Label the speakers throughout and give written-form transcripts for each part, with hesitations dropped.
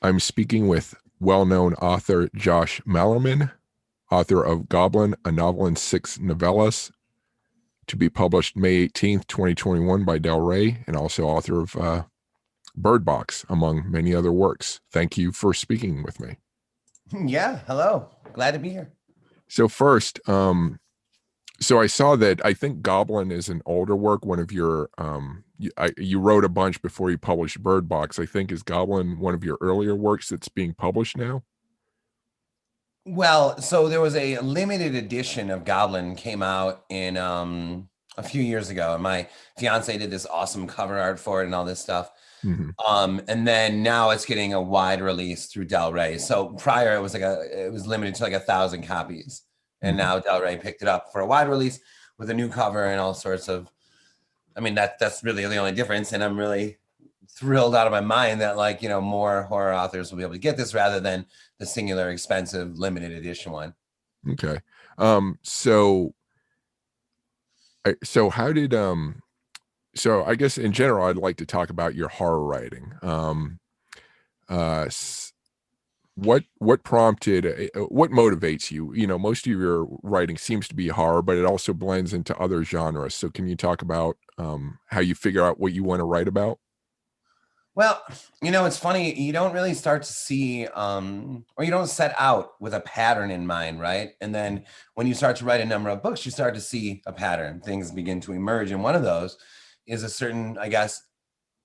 Speaker 1: I'm speaking with well-known author Josh Malerman, author of Goblin, a novel in six novellas, to be published May 18th, 2021 by Del Rey, and also author of Birdbox, among many other works. Thank you for speaking with me.
Speaker 2: Yeah, hello. Glad to be here.
Speaker 1: So first, so I saw that I think Goblin is an older work. One of your, you wrote a bunch before you published Birdbox. I think is Goblin one of your earlier works that's being published now?
Speaker 2: Well, so there was a limited edition of Goblin came out in a few years ago, and my fiance did this awesome cover art for it and all this stuff.
Speaker 1: Mm-hmm.
Speaker 2: And then now it's getting a wide release through Del Rey. So prior it was limited to like 1,000 copies, and
Speaker 1: Mm-hmm.
Speaker 2: now Del Rey picked it up for a wide release with a new cover and all sorts of. I mean that's really the only difference, and I'm really thrilled out of my mind that more horror authors will be able to get this rather than the singular expensive limited edition one.
Speaker 1: Okay. So so how did so I guess in general I'd like to talk about your horror writing. Uh what prompted what motivates you? You know, most of your writing seems to be horror, but it also blends into other genres. So can you talk about how you figure out what you want to write about?
Speaker 2: Well, it's funny. You don't really start to see, or you don't set out with a pattern in mind, right? And then when you start to write a number of books, you start to see a pattern. Things begin to emerge. And one of those is a certain, I guess,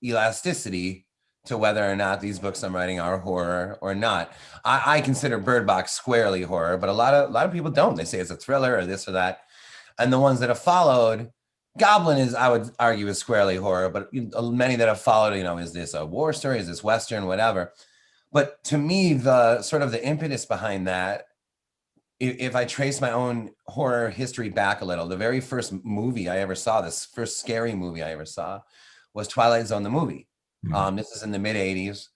Speaker 2: elasticity to whether or not these books I'm writing are horror or not. I consider Birdbox squarely horror, but a lot of people don't. They say it's a thriller or this or that. And the ones that have followed, Goblin is, I would argue, is squarely horror, but many that have followed, is this a war story? Is this Western? Whatever. But to me, the sort of the impetus behind that, if I trace my own horror history back a little, the very first movie I ever saw, this first scary movie I ever saw, was Twilight Zone, the movie.
Speaker 1: Mhm.
Speaker 2: This is in the mid 80s.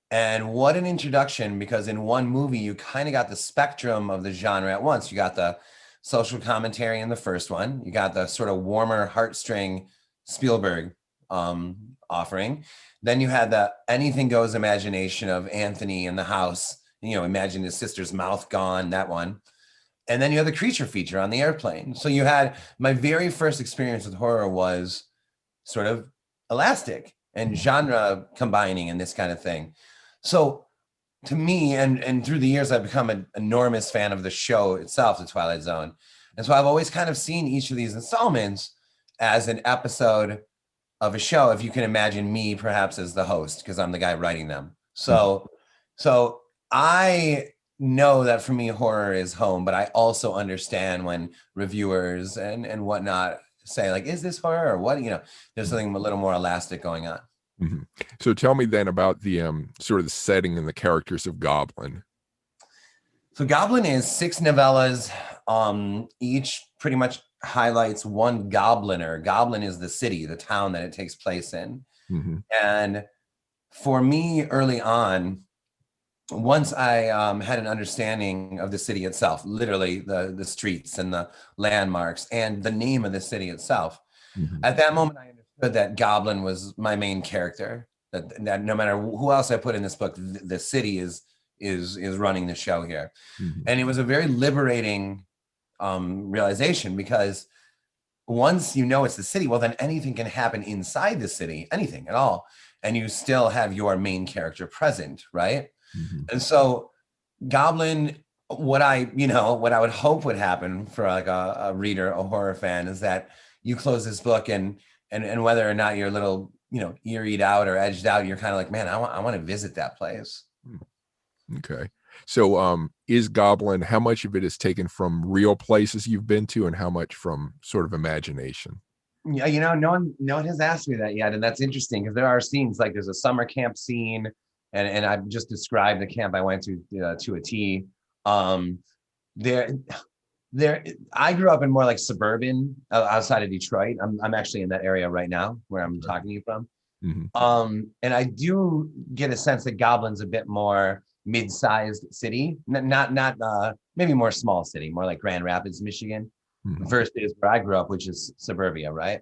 Speaker 2: And what an introduction, because in one movie, you kind of got the spectrum of the genre at once. You got the social commentary in the first one. You got the sort of warmer heartstring Spielberg offering. Then you had the anything goes imagination of Anthony in the house. Imagine his sister's mouth gone, that one. And then you had the creature feature on the airplane. So you had my very first experience with horror was sort of elastic and genre combining and this kind of thing. So to me, and through the years, I've become an enormous fan of the show itself, The Twilight Zone. And so I've always kind of seen each of these installments as an episode of a show, if you can imagine me perhaps as the host, because I'm the guy writing them. So I know that for me, horror is home, but I also understand when reviewers and whatnot say, like, is this horror or what? There's something a little more elastic going on.
Speaker 1: Mhm. So tell me then about the sort of the setting and the characters of Goblin.
Speaker 2: So Goblin is six novellas. Each pretty much highlights one gobliner. Goblin is the city, the town that it takes place in.
Speaker 1: Mm-hmm.
Speaker 2: And for me, early on, once I had an understanding of the city itself, literally the streets and the landmarks and the name of the city itself,
Speaker 1: Mm-hmm.
Speaker 2: at that moment I understood that Goblin was my main character. That no matter who else I put in this book, the city is running the show here.
Speaker 1: Mm-hmm.
Speaker 2: And it was a very liberating realization, because once you know it's the city, well, then anything can happen inside the city, anything at all, and you still have your main character present, right?
Speaker 1: Mm-hmm.
Speaker 2: And so Goblin, what I would hope would happen for like a reader, a horror fan, is that you close this book and whether or not you're a little, eeried out or edged out, you're kind of like, man, I want to visit that place.
Speaker 1: Okay. So is Goblin, how much of it is taken from real places you've been to and how much from sort of imagination?
Speaker 2: Yeah, no one has asked me that yet, and that's interesting because there are scenes, like there's a summer camp scene, and I've just described the camp I went to a T. Um, there, there. I grew up in more like suburban, outside of Detroit. I'm actually in that area right now where I'm talking to you from.
Speaker 1: Mm-hmm.
Speaker 2: And I do get a sense that Goblin's a bit more mid-sized city, not maybe more small city, more like Grand Rapids, Michigan,
Speaker 1: Mm-hmm.
Speaker 2: versus where I grew up, which is suburbia, right?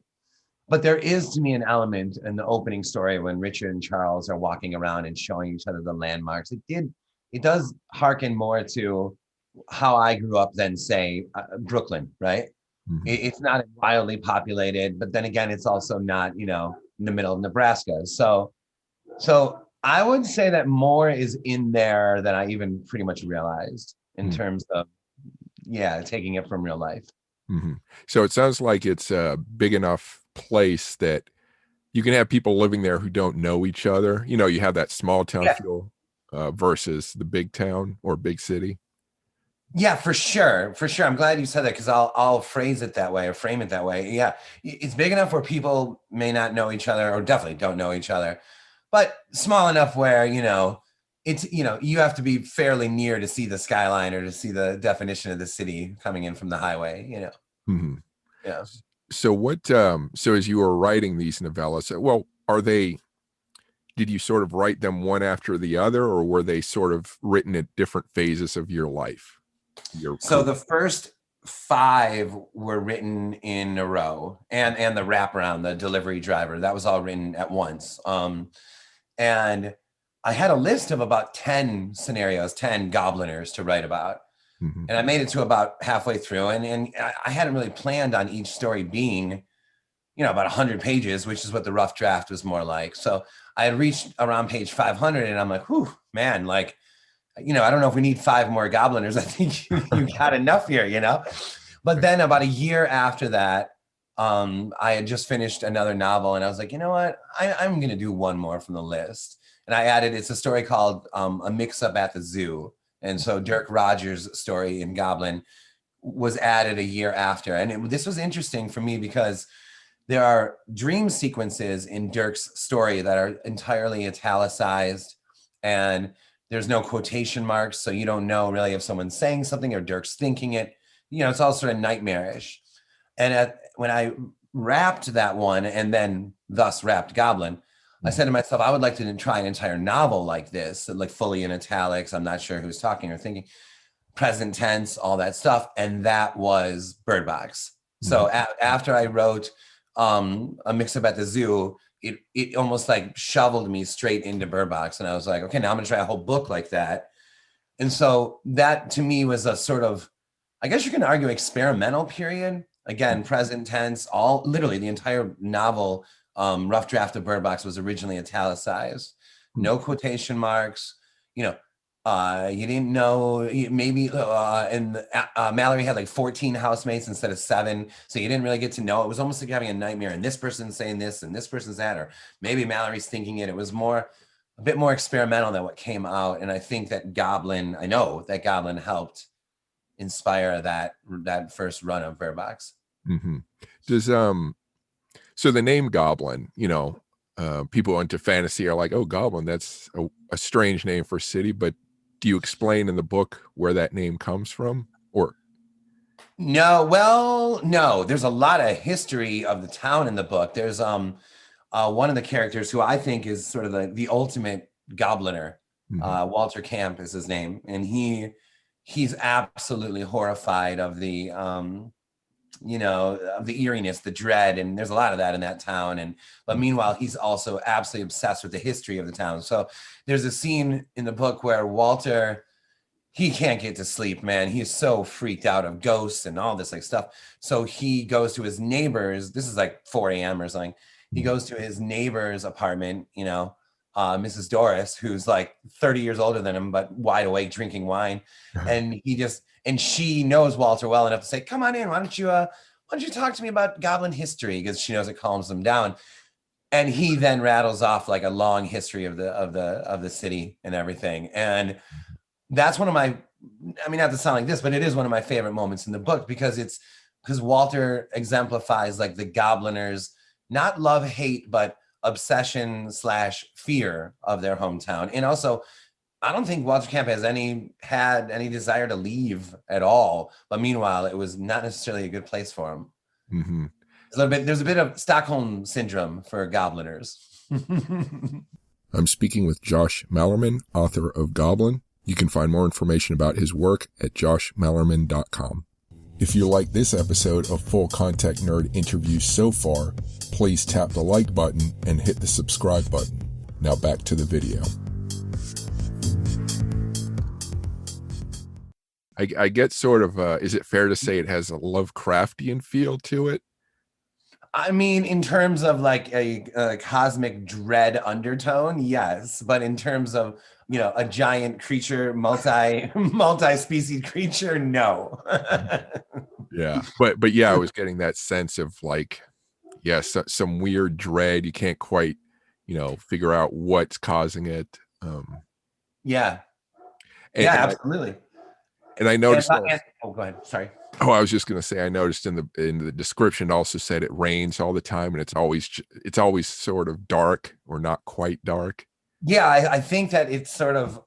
Speaker 2: But there is to me an element in the opening story when Richard and Charles are walking around and showing each other the landmarks. It does hearken more to how I grew up than say Brooklyn, right?
Speaker 1: Mhm.
Speaker 2: It's not wildly populated, but then again, it's also not, you know, in the middle of Nebraska. So I would say that more is in there than I even pretty much realized in
Speaker 1: Mhm.
Speaker 2: terms of, yeah, taking it from real life.
Speaker 1: Mhm. So it sounds like it's a big enough place that you can have people living there who don't know each other. You know, you have that small town
Speaker 2: Yeah,
Speaker 1: feel versus the big town or big city.
Speaker 2: yeah, for sure, for sure. I'm glad you said that because I'll phrase it that way or frame it that way. Yeah, it's big enough where people may not know each other or definitely don't know each other, but small enough where it's you have to be fairly near to see the skyline or to see the definition of the city coming in from the highway.
Speaker 1: Mhm.
Speaker 2: Yeah.
Speaker 1: So so as you were writing these novellas, well, did you sort of write them one after the other, or were they sort of written at different phases of your life, your
Speaker 2: So
Speaker 1: career?
Speaker 2: the first five were written in a row, and the wraparound, the delivery driver, that was all written at once. And I had a list of about 10 scenarios, 10 gobliners to write about.
Speaker 1: Mhm.
Speaker 2: And I made it to about halfway through, and I hadn't really planned on each story being, about 100 pages, which is what the rough draft was more like. So I had reached around page 500, and I'm like, whew, man, like, I don't know if we need five more gobliners. I think you got enough here. But then about a year after that, I had just finished another novel, and I was like, you know what? I'm going to do one more from the list. And it's a story called A Mix-Up at the Zoo. And so Dirk Rogers' story in Goblin was added a year after. And this was interesting for me because there are dream sequences in Dirk's story that are entirely italicized, and there's no quotation marks. So you don't know really if someone's saying something or Dirk's thinking it. It's all sort of nightmarish. And when I wrapped that one and then thus wrapped Goblin, I
Speaker 1: Mhm.
Speaker 2: said to myself, I would like to try an entire novel like this, like fully in italics. I'm not sure who's talking or thinking, present tense, all that stuff. And that was Birdbox.
Speaker 1: Mhm.
Speaker 2: So after I wrote A Mix-Up at the Zoo, it almost like shoveled me straight into Birdbox. And I was like, okay, now I'm going to try a whole book like that. And so that to me was a sort of, I guess you can argue, experimental period. Again, present tense, all literally the entire novel, rough draft of Bird Box was originally italicized,
Speaker 1: Mhm.
Speaker 2: no quotation marks. You know, you didn't know maybe, and Mallory had like 14 housemates instead of 7, so you didn't really get to know. It was almost like having a nightmare, and this person's saying this, and this person's that, or maybe Mallory's thinking it. It was a bit more experimental than what came out, and I think that I know that Goblin helped inspire that first run of Bird Box.
Speaker 1: Mhm. Does so the name Goblin, people into fantasy are like, oh, Goblin, that's a strange name for a city. But do you explain in the book where that name comes from? Or
Speaker 2: No, well, no. There's a lot of history of the town in the book. There's one of the characters who I think is sort of the ultimate gobliner.
Speaker 1: Mhm.
Speaker 2: Walter Camp is his name, and he's absolutely horrified of the of the eeriness, the dread, and there's a lot of that in that town. But meanwhile, he's also absolutely obsessed with the history of the town. So there's a scene in the book where Walter, he can't get to sleep, man. He's so freaked out of ghosts and all this like stuff. So he goes to his neighbor's. This is like 4 a.m. or something. He
Speaker 1: Mhm.
Speaker 2: goes to his neighbor's apartment, Mrs. Doris, who's like 30 years older than him, but wide awake drinking wine. And she knows Walter well enough to say, come on in. Why don't you talk to me about Goblin history? Because she knows it calms them down. And he then rattles off like a long history of the city and everything. And that's one of my, I mean, not to sound like this, but it is one of my favorite moments in the book because Walter exemplifies like the Gobliners, not love, hate, but obsession slash fear of their hometown. And also, I don't think Walter Camp had any desire to leave at all. But meanwhile, it was not necessarily a good place for him.
Speaker 1: Mhm.
Speaker 2: There's a bit of Stockholm syndrome for Gobliners.
Speaker 1: I'm speaking with Josh Malerman, author of Goblin. You can find more information about his work at joshmalerman.com. If you like this episode of Full Contact Nerd interviews so far, please tap the like button and hit the subscribe button. Now back to the video. I get sort of, is it fair to say it has a Lovecraftian feel to it?
Speaker 2: I mean, in terms of like a cosmic dread undertone, yes. But in terms of, a giant creature, multi-species creature, no.
Speaker 1: Yeah. But yeah, I was getting that sense of like, yes, some weird dread. You can't quite, figure out what's causing it.
Speaker 2: Yeah.
Speaker 1: And,
Speaker 2: Yeah,
Speaker 1: and
Speaker 2: absolutely.
Speaker 1: I noticed.
Speaker 2: Go ahead. Sorry.
Speaker 1: Oh, I was just going to say, I noticed in the description it also said it rains all the time, and it's always sort of dark or not quite dark.
Speaker 2: Yeah, I think that it's sort of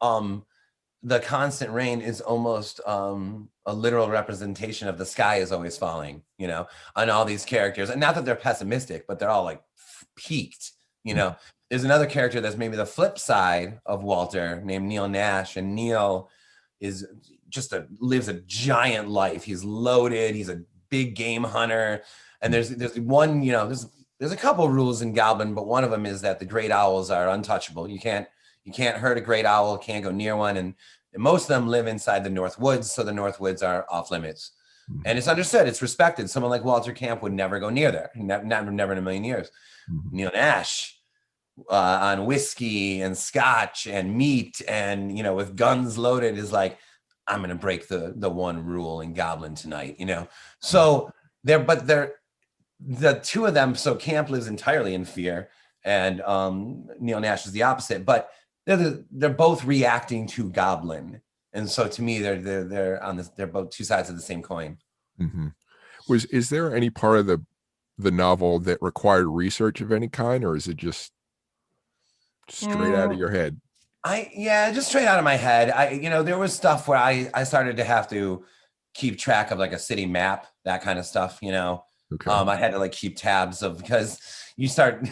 Speaker 2: the constant rain is almost a literal representation of the sky is always falling, on all these characters. And not that they're pessimistic, but they're all like peaked, There's another character that's maybe the flip side of Walter named Neil Nash, and Neil is lives a giant life. He's loaded. He's a big game hunter. And there's one, there's a couple rules in Goblin, but one of them is that the great owls are untouchable. You can't hurt a great owl, can't go near one. And most of them live inside the North Woods. So the North Woods are off limits. Mm-hmm. And it's understood, it's respected. Someone like Walter Camp would never go near there. Never in a million years. Mm-hmm. Neil Nash on whiskey and scotch and meat and, with guns loaded is like, I'm going to break the one rule in Goblin tonight, So the two of them. So Camp lives entirely in fear, and Neil Nash is the opposite. But they're both reacting to Goblin, and so to me, they're on this. They're both two sides of the same coin.
Speaker 1: Mm-hmm. Is there any part of the novel that required research of any kind, or is it just straight out of your head?
Speaker 2: Just straight out of my head. There was stuff where I started to have to keep track of like a city map, that kind of stuff, Okay. I had to like keep tabs of, because you start,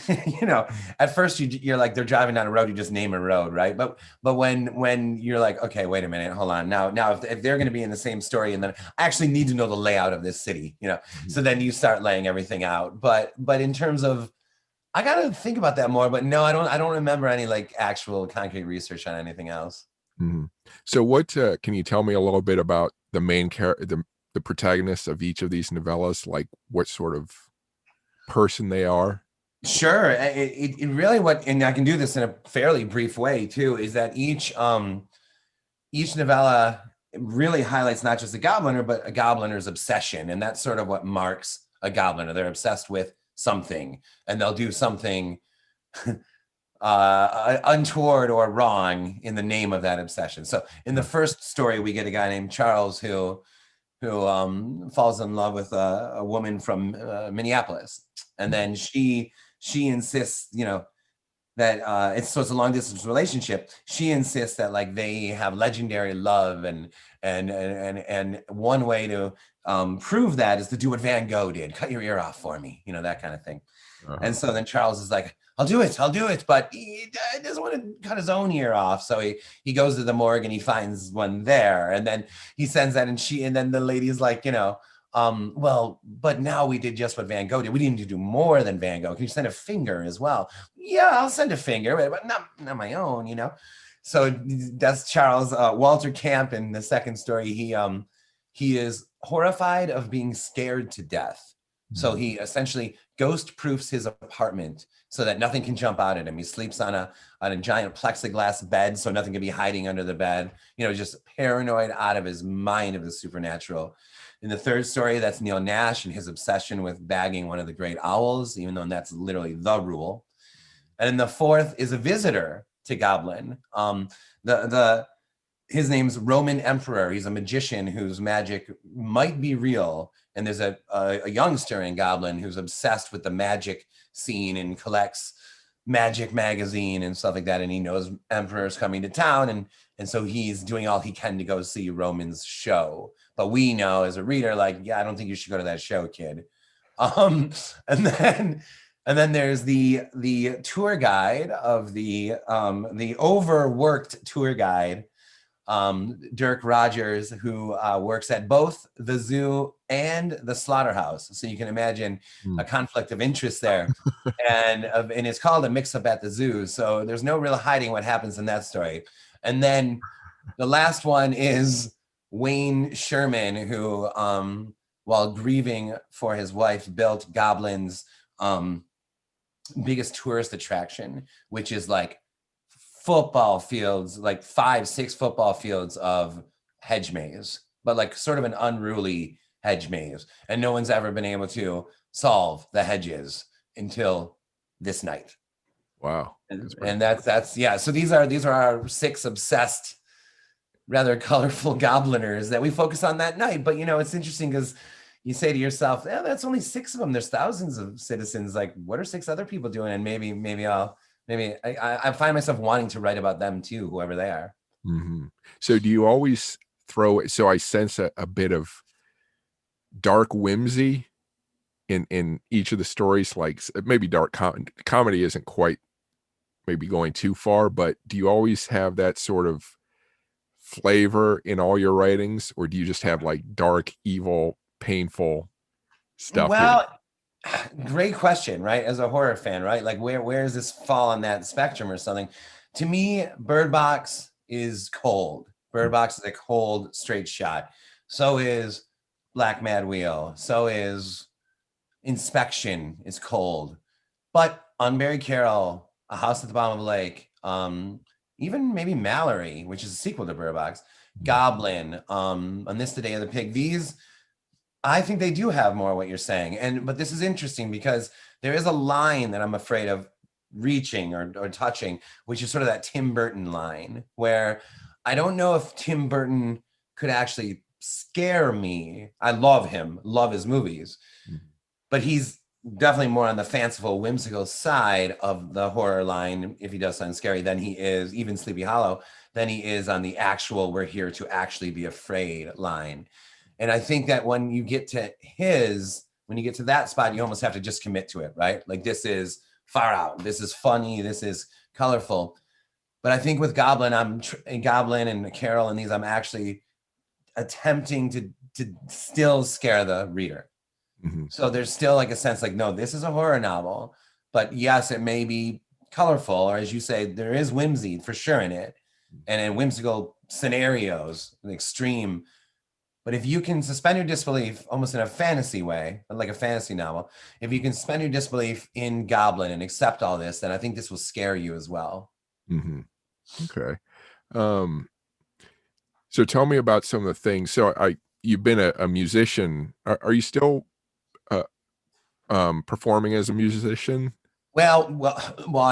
Speaker 2: at first you're like, they're driving down a road, you just name a road, right? But when you're like, okay, wait a minute, hold on. Now if they're going to be in the same story, and then I actually need to know the layout of this city, Mm-hmm. So then you start laying everything out. But in terms of, I got to think about that more, but no, I don't remember any like actual concrete research on anything else.
Speaker 1: Mm-hmm. So what, can you tell me a little bit about the main character, the protagonists of each of these novellas, like what sort of person they are?
Speaker 2: Sure. It really, and I can do this in a fairly brief way too, is that each novella really highlights not just a gobliner, but a gobliner's obsession. And that's sort of what marks a gobliner. They're obsessed with something, and they'll do something untoward or wrong in the name of that obsession. So in the first story, we get a guy named Charles who falls in love with a woman from Minneapolis, and then she insists, that it's a long distance relationship. She insists that like they have legendary love, and one way to prove that is to do what Van Gogh did: cut your ear off for me, that kind of thing. Uh-huh. And so then Charles is like, I'll do it, but he doesn't want to cut his own ear off. So he goes to the morgue and he finds one there, and then he sends that, and then the lady's like, well, but now we did just what Van Gogh did. We didn't do more than Van Gogh. Can you send a finger as well? Yeah, I'll send a finger, but not my own, So that's Charles. Walter Camp in the second story, he is horrified of being scared to death. So he essentially ghost proofs his apartment so that nothing can jump out at him. He sleeps on a giant plexiglass bed, so nothing can be hiding under the bed. Just paranoid out of his mind of the supernatural. In the third story, that's Neil Nash and his obsession with bagging one of the great owls, even though that's literally the rule. And in the fourth is a visitor to Goblin. His name's Roman Emperor. He's a magician whose magic might be real. And there's a youngster in Goblin who's obsessed with the magic scene and collects magic magazine and stuff like that. And he knows Emperor's coming to town. And so he's doing all he can to go see Roman's show. But we know as a reader, like, yeah, I don't think you should go to that show, kid. And then there's the tour guide of the overworked tour guide Dirk Rogers, who works at both the zoo and the slaughterhouse. So you can imagine a conflict of interest there. And it's called A Mix-Up at the Zoo. So there's no real hiding what happens in that story. And then the last one is Wayne Sherman, who, while grieving for his wife, built Goblin's biggest tourist attraction, which is like football fields, like 5-6 football fields of hedge maze, but like sort of an unruly hedge maze. And no one's ever been able to solve the hedges until this night.
Speaker 1: Wow.
Speaker 2: And that's yeah. So these are our 6 obsessed, rather colorful gobliners that we focus on that night. But it's interesting because you say to yourself, yeah, that's only 6 of them. There's thousands of citizens. Like, what are 6 other people doing? And maybe I find myself wanting to write about them too, whoever they are.
Speaker 1: Mm-hmm. So do you always throw it? So I sense a bit of dark whimsy in each of the stories, like maybe dark comedy isn't quite maybe going too far, but do you always have that sort of flavor in all your writings, or do you just have like dark, evil, painful stuff?
Speaker 2: Well, great question, right? As a horror fan, right? Like where does this fall on that spectrum or something? To me, Birdbox is cold. Birdbox is a cold, straight shot. So is Black Mad Wheel. So is Inspection is cold. But Unburied Carol, A House at the Bottom of the Lake, even maybe Mallory, which is a sequel to Birdbox, Goblin, On This the Day of the Pig. These, I think they do have more what you're saying. But this is interesting because there is a line that I'm afraid of reaching or touching, which is sort of that Tim Burton line, where I don't know if Tim Burton could actually scare me. I love him, love his movies, but he's definitely more on the fanciful, whimsical side of the horror line, if he does something scary, than he is, even Sleepy Hollow, than he is on the actual, we're here to actually be afraid line. And I think that when you get to that spot, you almost have to just commit to it, right? Like, this is far out, this is funny, this is colorful. But I think with Goblin, Goblin and Carol and these, I'm actually attempting to still scare the reader. Mm-hmm. So there's still like a sense like, no, this is a horror novel, but yes, it may be colorful, or as you say, there is whimsy for sure in it, and in whimsical scenarios, an extreme. But if you can suspend your disbelief almost in a fantasy way, like a fantasy novel, if you can suspend your disbelief in Goblin and accept all this, then I think this will scare you as well.
Speaker 1: Mm-hmm. Okay. So tell me about some of the things. So you've been a musician. Are you still performing as a musician?
Speaker 2: Well,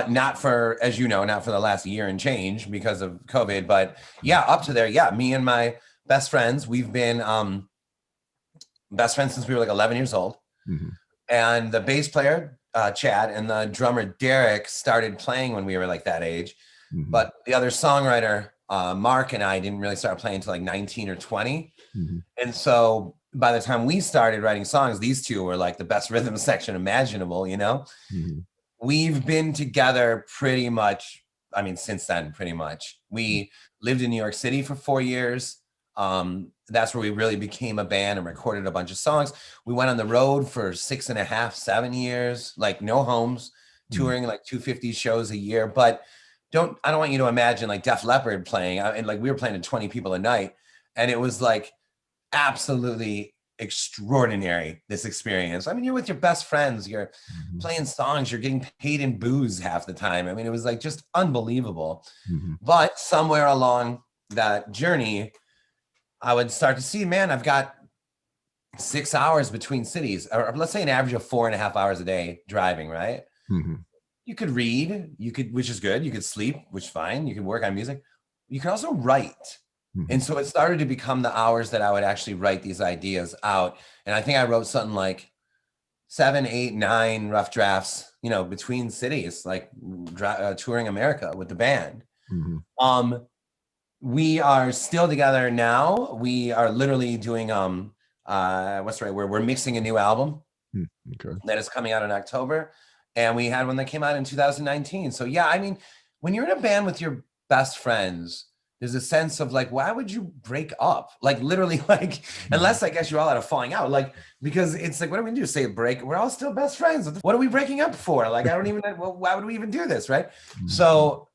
Speaker 2: not for, as you know, not for the last year and change because of COVID, but yeah, up to there. Yeah. Me and my best friends, we've been best friends since we were like 11 years old. Mm-hmm. And the bass player, Chad, and the drummer, Derek, started playing when we were like that age. Mm-hmm. But the other songwriter, Mark, and I didn't really start playing until like 19 or 20. Mm-hmm. And so by the time we started writing songs, these two were like the best rhythm section imaginable, Mm-hmm. We've been together pretty much, since then, pretty much. We lived in New York City for 4 years. That's where we really became a band and recorded a bunch of songs. We went on the road for 6.5, 7 years, like no homes, touring like 250 shows a year. But I don't want you to imagine like Def Leppard playing, and like we were playing to 20 people a night, and it was like absolutely extraordinary, this experience. You're with your best friends, you're playing songs, you're getting paid in booze half the time. It was like just unbelievable. Mm-hmm. But somewhere along that journey, I would start to see, man, I've got 6 hours between cities, or let's say an average of 4.5 hours a day driving, right? Mm-hmm. You could read, which is good. You could sleep, which is fine. You could work on music. You can also write. Mm-hmm. And so it started to become the hours that I would actually write these ideas out. And I think I wrote something like 7, 8, 9 rough drafts, between cities, like touring America with the band. Mm-hmm. We are still together now. We are literally doing, what's the right word? We're mixing a new album that is coming out in October. And we had one that came out in 2019. So yeah, when you're in a band with your best friends, there's a sense of like, why would you break up? Like literally, like, unless I guess you all had a falling out, like, because it's like, what do we do? Say break? We're all still best friends. What are we breaking up for? Like, I don't even, well, why would we even do this? Right. So,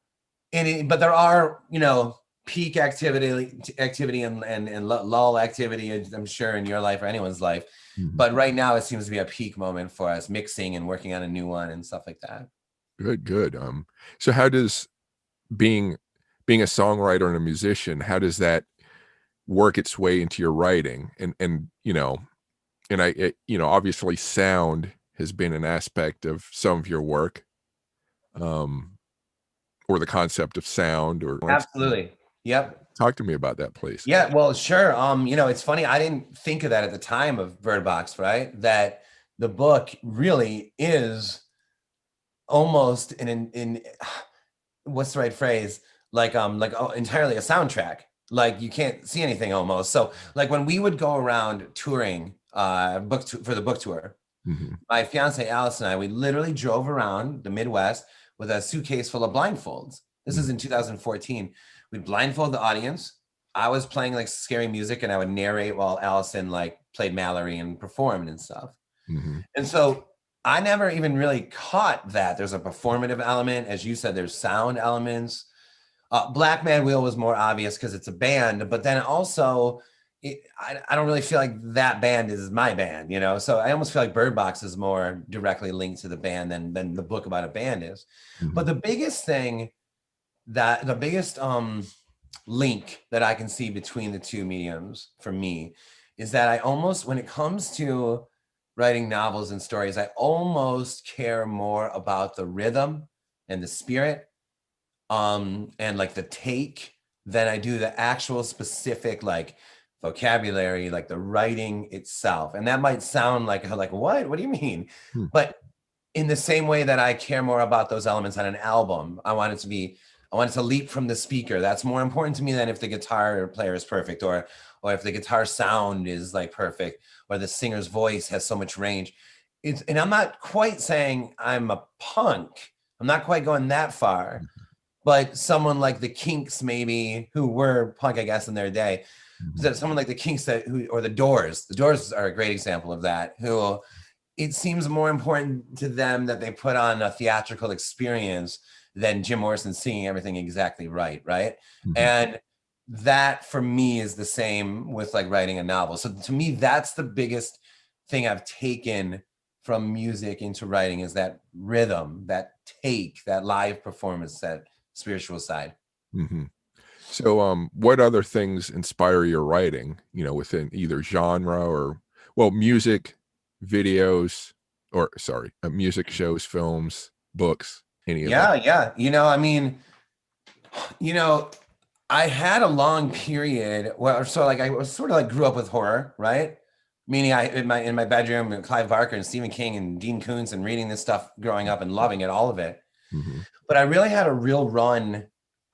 Speaker 2: but there are, you know, peak activity and lull activity, I'm sure in your life or anyone's life. But right now it seems to be a peak moment for us, mixing and working on a new one and stuff like that.
Speaker 1: Good. So how does being a songwriter and a musician, how does that work its way into your writing? And you know, and you know, obviously sound has been an aspect of some of your work, um, or the concept of sound or
Speaker 2: Absolutely. Yep.
Speaker 1: talk to me about that, please.
Speaker 2: Yeah, well, sure. You know, it's funny. I didn't think of that at the time of Birdbox, right? That the book really is almost in what's the right phrase? Like entirely a soundtrack. Like you can't see anything almost. So like when we would go around touring for the book tour, my fiance Alice and I, we literally drove around the Midwest with a suitcase full of blindfolds. This is in 2014. We'd blindfold the audience. I was playing like scary music and I would narrate while Allison like played Mallory and performed and stuff. And so I never even really caught that there's a performative element. As you said, there's sound elements. Black Man Wheel was more obvious because it's a band, but then also I don't really feel like that band is my band, you know? So I almost feel like Birdbox is more directly linked to the band than the book about a band is. But the biggest thing the biggest link that I can see between the two mediums for me is that I almost, when it comes to writing novels and stories, I almost care more about the rhythm and the spirit and like the take than I do the actual specific like vocabulary, like the writing itself. And that might sound like what do you mean? But in the same way that I care more about those elements on an album, I want it to leap from the speaker. That's more important to me than if the guitar player is perfect or if the guitar sound is like perfect or the singer's voice has so much range. And I'm not quite saying I'm a punk. I'm not quite going that far. But someone like the Kinks, maybe, who were punk, I guess, in their day, someone like the Kinks or the Doors. The Doors are a great example of that. Who it seems more important to them that they put on a theatrical experience than Jim Morrison singing everything exactly right, right? And that for me is the same with like writing a novel. So to me, that's the biggest thing I've taken from music into writing is that rhythm, that take, that live performance, that spiritual side.
Speaker 1: So what other things inspire your writing, you know, within either genre or, well, music, videos, or sorry, music shows, films, books, any of that?
Speaker 2: Yeah. You know, I mean, you know, I had a long period so like I was sort of like grew up with horror, right? Meaning in my bedroom and Clive Barker and Stephen King and Dean Koontz and reading this stuff growing up and loving it, all of it. But I really had a real run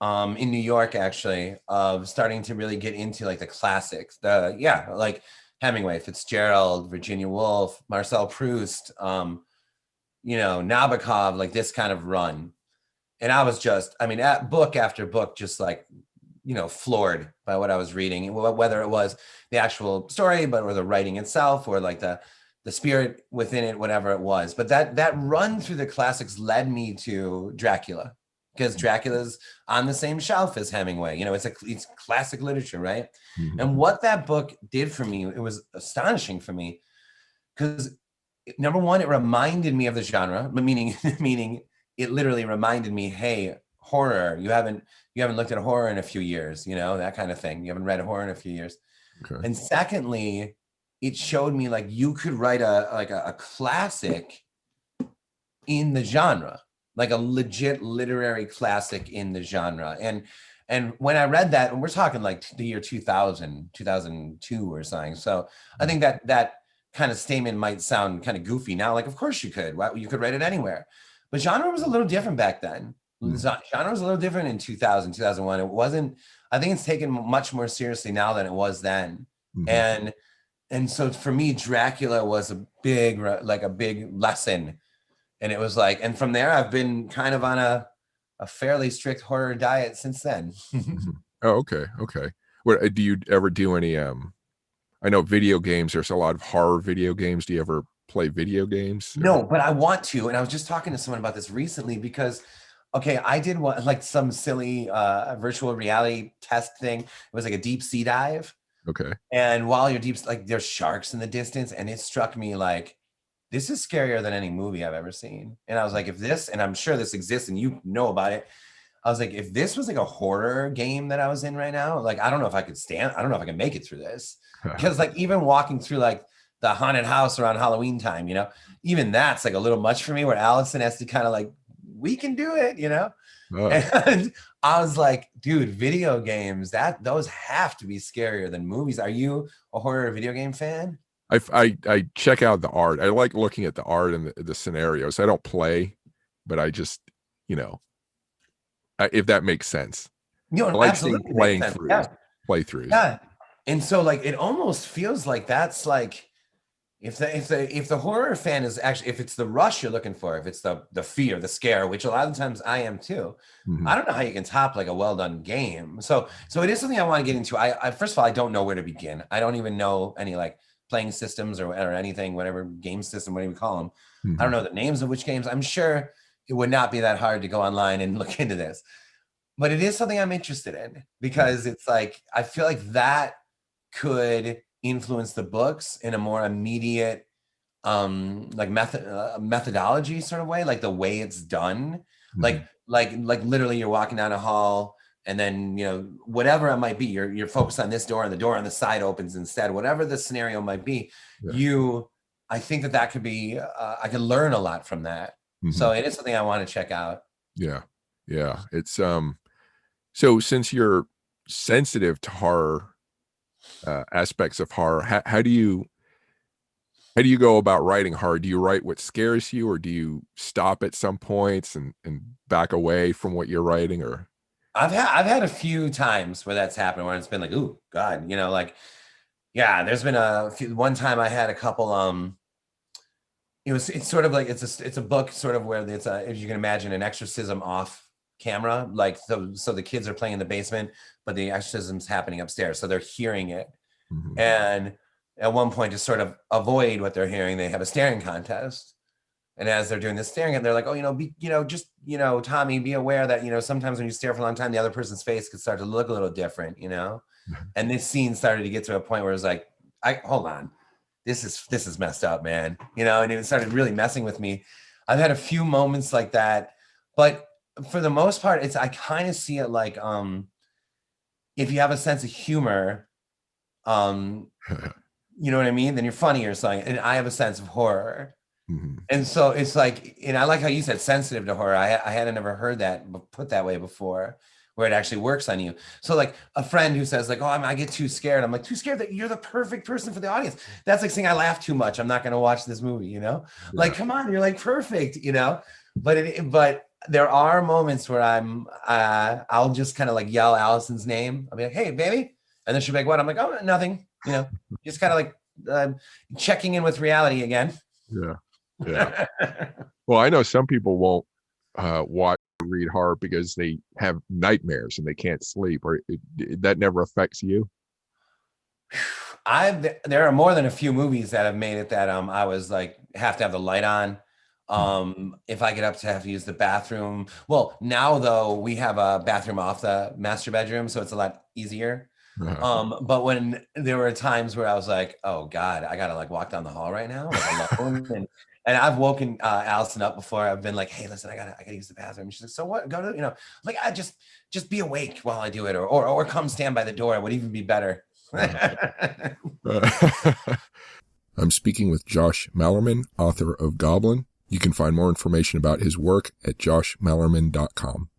Speaker 2: in New York actually of starting to really get into like the classics, like Hemingway, Fitzgerald, Virginia Woolf, Marcel Proust, you know, Nabokov, like this kind of run. And I was just, I mean, at book after book, just like, you know, floored by what I was reading, whether it was the actual story, or the writing itself, or like the spirit within it, whatever it was. But that run through the classics led me to Dracula, because Dracula's on the same shelf as Hemingway. You know, it's classic literature, right? And what that book did for me, it was astonishing for me, because number one, it reminded me of the genre, meaning it literally reminded me, hey, horror, you haven't looked at horror in a few years, you know, that kind of thing. You haven't read horror in a few years. Okay. And secondly, it showed me like you could write a classic in the genre, like a legit literary classic in the genre. And when I read that, and we're talking like the year 2000, 2002 or something. So I think that kind of statement might sound kind of goofy now. Like, of course you could. You could write it anywhere. But genre was a little different back then. Genre was a little different in 2000, 2001. It wasn't, I think it's taken much more seriously now than it was then. And so for me, Dracula was a big lesson. And it was like, and from there, I've been kind of on a fairly strict horror diet since then.
Speaker 1: Oh, okay, okay. What do you ever do any? I know video games. There's a lot of horror video games. Do you ever play video games? Or
Speaker 2: No, but I want to. And I was just talking to someone about this recently because, okay, I did one like some silly virtual reality test thing. It was like a deep sea dive.
Speaker 1: okay,
Speaker 2: And while you're deep, like there's sharks in the distance. And it struck me like, this is scarier than any movie I've ever seen. And I was like, if this, and I'm sure this exists and you know about it, I was like, if this was like a horror game that I was in right now, like, I don't know if I could stand, I don't know if I can make it through this. Because like even walking through like the haunted house around Halloween time, even that's like a little much for me where Allison has to kind of like, we can do it.
Speaker 1: oh,
Speaker 2: And I was like, dude, video games, those have to be scarier than movies. Are you a horror video game fan?
Speaker 1: I check out the art. I like looking at the art and the scenarios. I don't play, but I just you know if that makes sense. I like seeing
Speaker 2: Absolutely makes sense. Yeah.
Speaker 1: playthroughs.
Speaker 2: Yeah. And so like it almost feels like that's like if the horror fan is actually, if it's the rush you're looking for, if it's the fear, the scare, which a lot of times I am too,
Speaker 1: Mhm.
Speaker 2: I don't know how you can top like a well done game. So it is something I want to get into. I first of all, I don't know where to begin. I don't even know any like playing systems or anything, whatever game system, whatever you call them. I don't
Speaker 1: Mhm.
Speaker 2: know the names of which games. I'm sure it would not be that hard to go online and look into this, but it is something I'm interested in
Speaker 1: Mhm.
Speaker 2: because it's like I feel like that could influence the books in a more immediate like methodology sort of way, like the way it's done,
Speaker 1: Mhm.
Speaker 2: like literally you're walking down a hall and then whatever it might be, you're focused on this door and the door on the side opens instead, whatever the scenario might be.
Speaker 1: Yeah.
Speaker 2: I think that could be I could learn a lot from that, so
Speaker 1: Mhm.
Speaker 2: it is something I want to check out.
Speaker 1: Yeah. Yeah. It's so since you're sensitive to horror, aspects of horror, how do you go about writing horror? Do you write what scares you, or do you stop at some points and back away from what you're writing? Or
Speaker 2: I've had a few times where that's happened where it's been like, ooh god, like, yeah, there's been one time I had a couple it's sort of like it's a book sort of where it's if you can imagine an exorcism off camera, like so the kids are playing in the basement but the exorcism's happening upstairs, so they're hearing it.
Speaker 1: Mhm.
Speaker 2: And at one point, to sort of avoid what they're hearing, they have a staring contest. And as they're doing this staring, and they're like, oh, just Tommy, be aware that sometimes when you stare for a long time, the other person's face could start to look a little different. And this scene started to get to a point where it was like, I hold on, this is messed up, man. And it started really messing with me. I've had a few moments like that, but for the most part, I kind of see it like if you have a sense of humor, um, you know what I mean, then you're funny or something. And I have a sense of horror.
Speaker 1: Mhm.
Speaker 2: And so it's like, and I like how you said sensitive to horror. I hadn't ever heard that put that way before, where it actually works on you. So like a friend who says like, oh, I get too scared. I'm like, too scared? That you're the perfect person for the audience. That's like saying I laugh too much, I'm not going to watch this movie. Like,
Speaker 1: Yeah.
Speaker 2: come on, you're like perfect. But there are moments where I'll just kind of like yell Allison's name. I'll be like, hey, baby. And then she'll be like, what? I'm like, oh, nothing. Just kind of like checking in with reality again.
Speaker 1: Yeah. Yeah. Well, I know some people won't watch or read horror because they have nightmares and they can't sleep, or that never affects you.
Speaker 2: There are more than a few movies that have made it that I was like have to have the light on.
Speaker 1: Mhm.
Speaker 2: If I get up to have to use the bathroom. Well, now though we have a bathroom off the master bedroom, so it's a lot easier.
Speaker 1: Uh-huh.
Speaker 2: But when there were times where I was like, oh God, I gotta like walk down the hall right now, like alone. And I've woken Allison up before. I've been like, hey, listen, I gotta use the bathroom. She's like, so what? Go to, like, I just be awake while I do it, or come stand by the door. It would even be better.
Speaker 1: I'm speaking with Josh Malerman, author of Goblin. You can find more information about his work at joshmalerman.com.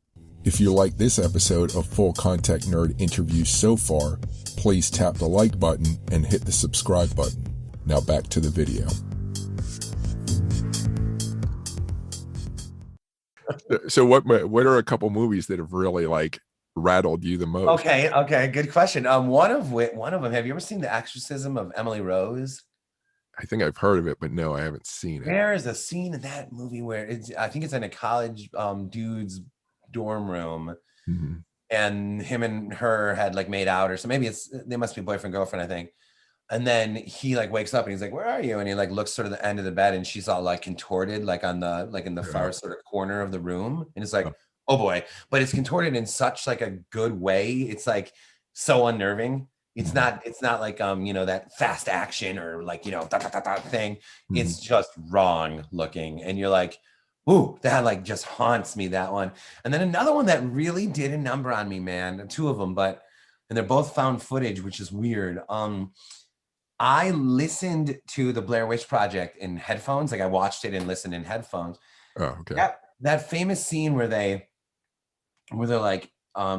Speaker 1: If you like this episode of Full Contact Nerd interviews so far, please tap the like button and hit the subscribe button. Now back to the video. So what are a couple movies that have really like rattled you the most?
Speaker 2: Okay, good question. One of them. Have you ever seen The Exorcism of Emily Rose?
Speaker 1: I think I've heard of it, but no, I haven't seen it.
Speaker 2: There is a scene in that movie where I think it's in a college dude's dorm room,
Speaker 1: Mhm.
Speaker 2: and him and her had like made out or so. Maybe they must be boyfriend, girlfriend, I think. And then he like wakes up and he's like, "Where are you?" And he like looks sort of the end of the bed, and she's all like contorted, like on the like in the
Speaker 1: Yeah.
Speaker 2: far sort of corner of the room. And it's like,
Speaker 1: Oh,
Speaker 2: oh boy, but it's contorted in such like a good way. It's like so unnerving.
Speaker 1: mhm,
Speaker 2: It's not like that fast action or like da, da, da, da thing.
Speaker 1: mhm.
Speaker 2: It's just wrong looking. And you're like, ooh, that like just haunts me, that one. And then another one that really did a number on me, man. Two of them, and they're both found footage, which is weird. I listened to the Blair Witch Project in headphones. Like I watched it and listened in headphones.
Speaker 1: Oh, okay.
Speaker 2: That famous scene where they're like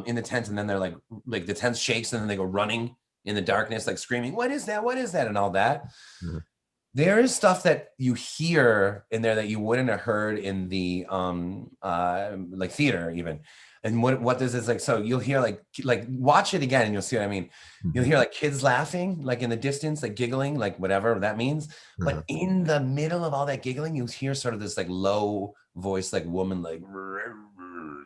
Speaker 2: in the tent, and then they're like the tent shakes and then they go running in the darkness, like screaming, "What is that? What is that?" and all that.
Speaker 1: Mhm.
Speaker 2: There is stuff that you hear in there that you wouldn't have heard in the like theater even. And what this is like, so you'll hear like watch it again and you'll see what I mean. You'll
Speaker 1: Mhm.
Speaker 2: hear like kids laughing, like in the distance, like giggling, like whatever that means.
Speaker 1: Uh-huh.
Speaker 2: But in the middle of all that giggling, you hear sort of this like low voice, like woman,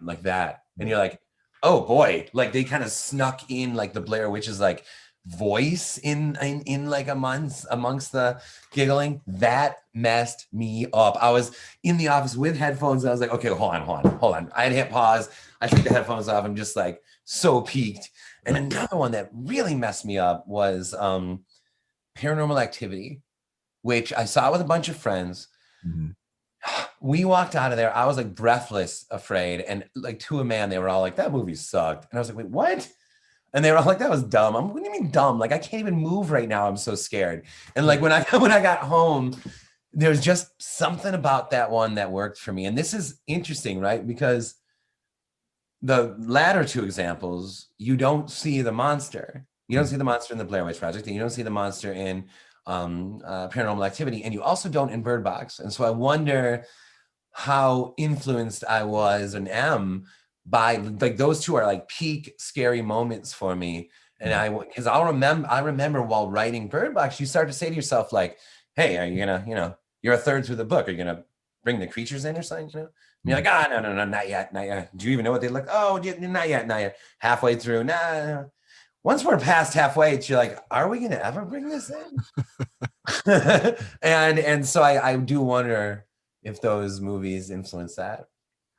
Speaker 2: like that. And you're like, oh boy, like they kind of snuck in like the Blair Witch's like voice in like amongst the giggling. That messed me up. I was in the office with headphones and I was like, okay, hold on. I had hit pause. I took the headphones off. I'm just like so peaked. And another one that really messed me up was Paranormal Activity, which I saw with a bunch of friends.
Speaker 1: Mhm.
Speaker 2: We walked out of there. I was like breathless, afraid. And like to a man, they were all like, that movie sucked. And I was like, wait, what? And they were all like, that was dumb. What do you mean dumb? Like, I can't even move right now. I'm so scared. And like when I got home, there was just something about that one that worked for me. And this is interesting, right? Because the latter two examples, you don't see the monster. You don't see the monster in the Blair Witch Project, and you don't see the monster in Paranormal Activity, and you also don't in Bird Box. And so I wonder how influenced I was and am by like those two are like peak scary moments for me. And because I remember while writing Bird Box, you start to say to yourself like, "Hey, are you gonna, you're a third through the book. Are you gonna bring the creatures in or something?" And you're like, "Ah, no, not yet, not yet. Do you even know what they look? Oh, not yet, not yet. Halfway through, nah." Once we're past halfway, it's you're like, "Are we gonna ever bring this in?" and so I do wonder if those movies influence that.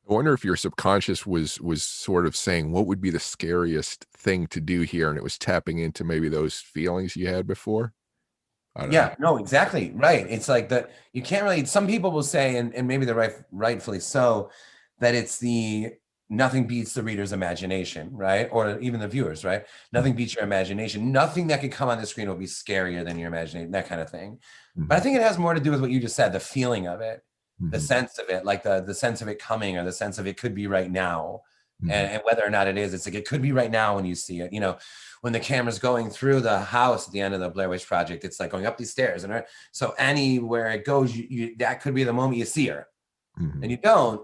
Speaker 1: I wonder if your subconscious was sort of saying, "What would be the scariest thing to do here?" And it was tapping into maybe those feelings you had before? I don't know.
Speaker 2: Yeah, no, exactly. Right. It's like that you can't really, some people will say, and maybe they're rightfully so, that it's the nothing beats the reader's imagination, right? Or even the viewers, right? Nothing beats your imagination. Nothing that could come on the screen will be scarier than your imagination, that kind of thing. But I
Speaker 1: Mhm,
Speaker 2: think it has more to do with what you just said, the feeling of it, the
Speaker 1: mhm,
Speaker 2: sense of it, like the sense of it coming, or the sense of it could be right now.
Speaker 1: mhm.
Speaker 2: And whether or not it is, it's like it could be right now when you see it. When the camera's going through the house at the end of the Blair Witch Project, it's like going up these stairs, and so anywhere it goes, that could be the moment you see her,
Speaker 1: Mhm.
Speaker 2: and you don't.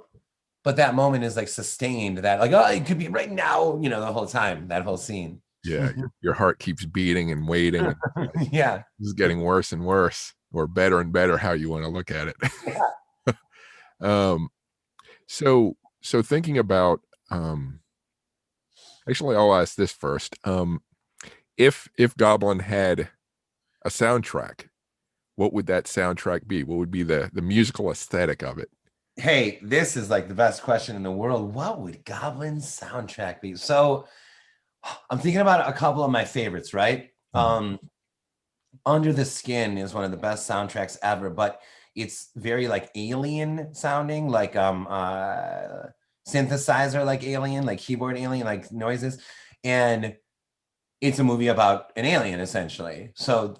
Speaker 2: But that moment is like sustained. That like, oh, it could be right now. The whole time, that whole scene.
Speaker 1: Yeah, your heart keeps beating and waiting, and
Speaker 2: Yeah.
Speaker 1: this is getting worse and worse, or better and better, how you wanna look at it.
Speaker 2: Yeah.
Speaker 1: Um, so thinking about, actually, I'll ask this first. If Goblin had a soundtrack, what would that soundtrack be? What would be the musical aesthetic of it?
Speaker 2: Hey, this is like the best question in the world. What would Goblin's soundtrack be? So I'm thinking about a couple of my favorites, right?
Speaker 1: Mhm.
Speaker 2: Under the Skin is one of the best soundtracks ever, but it's very like alien sounding, like synthesizer like alien, like keyboard alien, like noises. And it's a movie about an alien essentially. So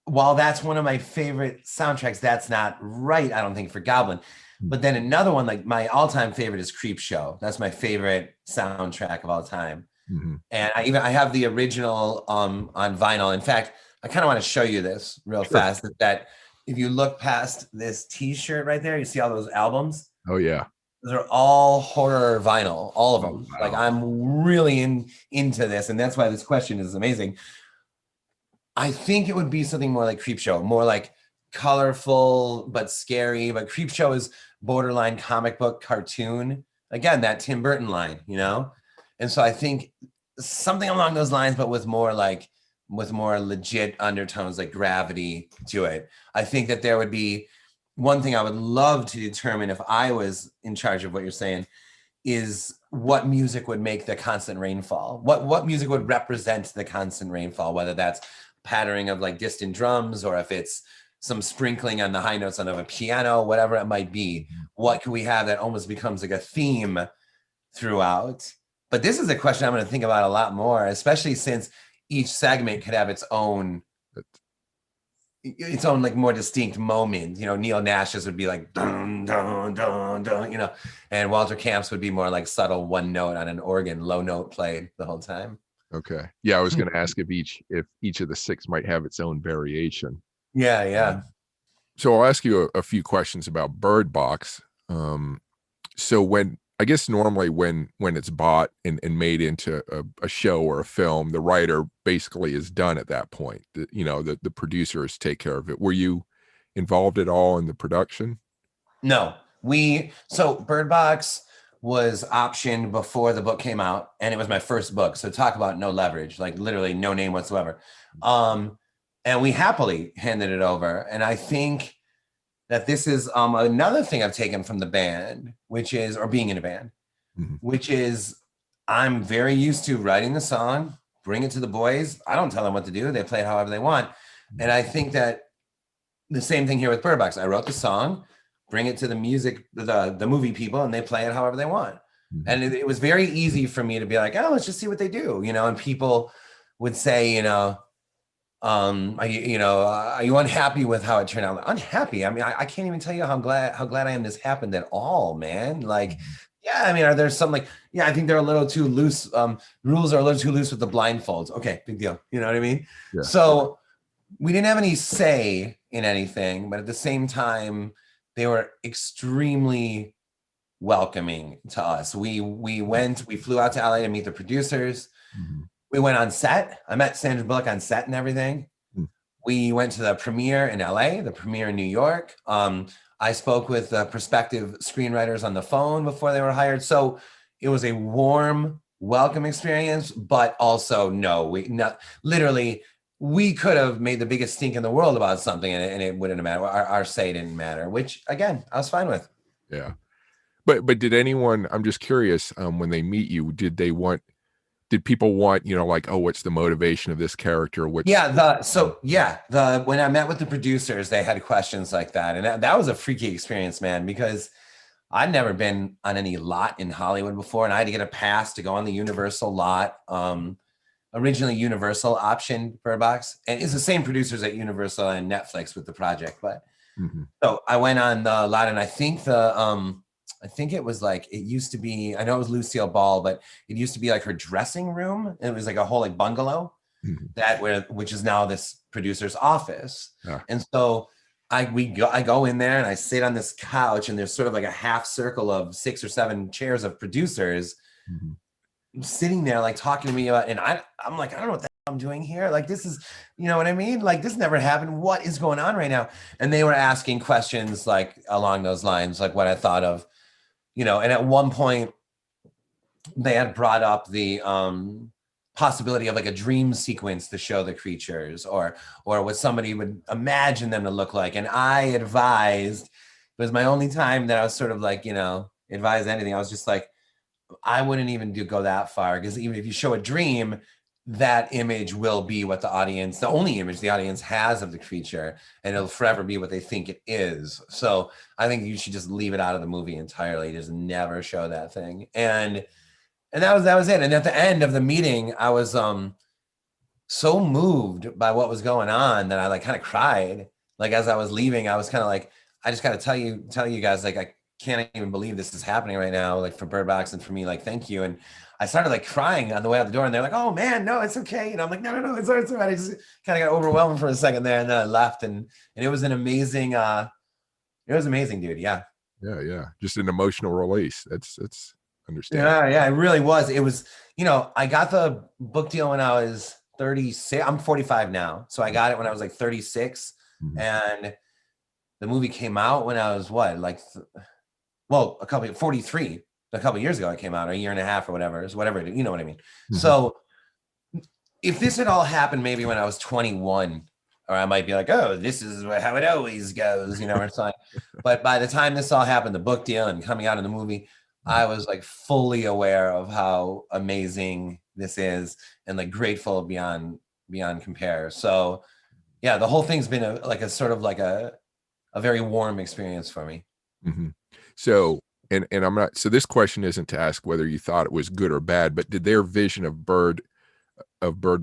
Speaker 2: while that's one of my favorite soundtracks, that's not right, I don't think, for Goblin. But then another one, like my all-time favorite is Creep Show. That's my favorite soundtrack of all time.
Speaker 1: Mhm.
Speaker 2: And I have the original on vinyl. In fact, I kind of want to show you this real
Speaker 1: Sure.
Speaker 2: fast. That if you look past this T-shirt right there, you see all those albums.
Speaker 1: Oh, yeah.
Speaker 2: Those are all horror vinyl, all of
Speaker 1: Oh,
Speaker 2: them. Like
Speaker 1: wow.
Speaker 2: I'm really into this, and that's why this question is amazing. I think it would be something more like Creep Show, more like colorful but scary. But Creep Show is borderline comic book cartoon. Again, that Tim Burton line, And so I think something along those lines, but with more legit undertones, like gravity to it. I think that there would be one thing I would love to determine if I was in charge of what you're saying is what music would make the constant rainfall. What music would represent the constant rainfall, whether that's pattering of like distant drums or if it's some sprinkling on the high notes of a piano, whatever it might be. What could we have that almost becomes like a theme throughout? But this is a question I'm going to think about a lot more, especially since each segment could have its own like more distinct moment. You know, Neil Nash's would be like dun dun dun dun, you know, and Walter Camp's would be more like subtle one note on an organ, low note played the whole time.
Speaker 1: Okay. Yeah, I was going to ask if each of the six might have its own variation.
Speaker 2: Yeah.
Speaker 1: So I'll ask you a few questions about Birdbox. So normally when it's bought and made into a show or a film, the writer basically is done at that point. The producers take care of it. Were you involved at all in the production?
Speaker 2: No, so Birdbox was optioned before the book came out, and it was my first book. So talk about no leverage, like literally no name whatsoever. And we happily handed it over. And I think that this is another thing I've taken from the band, or being in a band, which is I'm very used to writing the song, bring it to the boys. I don't tell them what to do. They play it however they want. And I think that the same thing here with Birdbox. I wrote the song, bring it to the movie people, and they play it however they want. And it was very easy for me to be like, oh, let's just see what they do, and people would say, are you unhappy with how it turned out? Unhappy? I mean, I can't even tell you how glad I am this happened at all, man. Like, yeah, I mean, are there some I think they're a little too loose. Rules are a little too loose with the blindfolds. Okay, big deal. You know what I mean? Yeah. So we didn't have any say in anything, but at the same time, they were extremely welcoming to us. We flew out to LA to meet the producers. We went on set. I met Sandra Bullock on set and everything. We went to the premiere in LA, the premiere in New York. I spoke with prospective screenwriters on the phone before they were hired. So it was a warm, welcome experience, but also we could have made the biggest stink in the world about something and it wouldn't have mattered. Our say didn't matter, which again, I was fine with.
Speaker 1: Yeah. But did anyone, I'm just curious, when they meet you, did people want, what's the motivation of this character? When I met with the producers, they had questions like that. And that was a freaky experience, man, because I'd never been on any lot in Hollywood before. And I had to get a pass to go on the Universal lot. Originally Universal optioned Birdbox, and it's the same producers at Universal and Netflix with the project. But so I went on the lot, and I think it was it used to be, I know it was Lucille Ball, but it used to be like her dressing room. It was like a whole bungalow which is now this producer's office. Yeah. And so I go in there and I sit on this couch, and there's sort of like a half circle of 6 or 7 chairs of producers sitting there talking to me about, and I'm like, I don't know what the hell I'm doing here. This is, you know what I mean? This never happened. What is going on right now? And they were asking questions along those lines, what I thought of, and at one point they had brought up the possibility of a dream sequence to show the creatures or what somebody would imagine them to look like. And I advised, it was my only time that I was sort of advise anything. I was just I wouldn't even go that far, because even if you show a dream, that image will be what the only image the audience has of the creature, and it'll forever be what they think it is. So I think you should just leave it out of the movie entirely. Just never show that thing. And that was it. And at the end of the meeting, I was so moved by what was going on that I kind of cried. As I was leaving, I was kind of I just got to tell you guys, I can't even believe this is happening right now, for Birdbox and for me, thank you. And I started crying on the way out the door, and they're like, oh man, no, it's okay. And I'm like, no, it's all right. I just kind of got overwhelmed for a second there, and then I left, and it was an amazing, dude. Yeah. Yeah. Just an emotional release. That's understandable.
Speaker 2: Yeah, it really was. It was, I got the book deal when I was 36. I'm 45 now. So I got it when I was 36. And the movie came out when I was 43. a couple years ago it came out, or a year and a half or whatever, is whatever it is, you know what I mean?
Speaker 1: Mhm.
Speaker 2: So if this had all happened maybe when I was 21, or I might be like, oh, this is how it always goes, you know, or something. But by the time this all happened, the book deal and coming out in the movie, I was like fully aware of how amazing this is and like grateful beyond compare. So yeah, the whole thing's been like a sort of like a very warm experience for me.
Speaker 1: Mhm. So, and I'm not, so this question isn't to ask whether you thought it was good or bad, but did their vision of Bird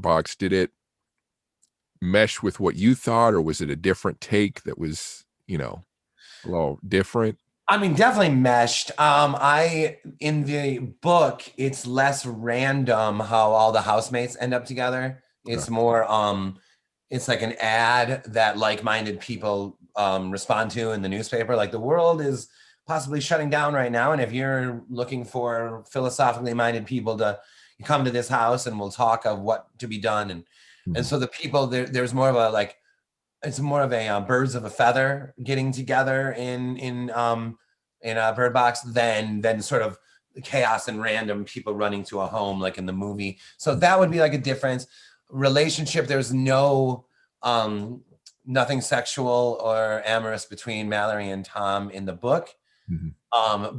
Speaker 1: Box, did it mesh with what you thought, or was it a different take that was, a little different?
Speaker 2: I mean, definitely meshed. I in the book, it's less random how all the housemates end up together.
Speaker 1: Okay.
Speaker 2: It's more it's like an ad that like-minded people respond to in the newspaper. Like the world is possibly shutting down right now, and if you're looking for philosophically minded people to come to this house, and we'll talk of what to be done, and
Speaker 1: Mhm.
Speaker 2: so the people there's more of a like it's more of a birds of a feather getting together in a bird box than sort of chaos and random people running to a home like in the movie. So that would be like a difference. Relationship, there's no um nothing sexual or amorous between Mallory and Tom in the book.
Speaker 1: Mhm.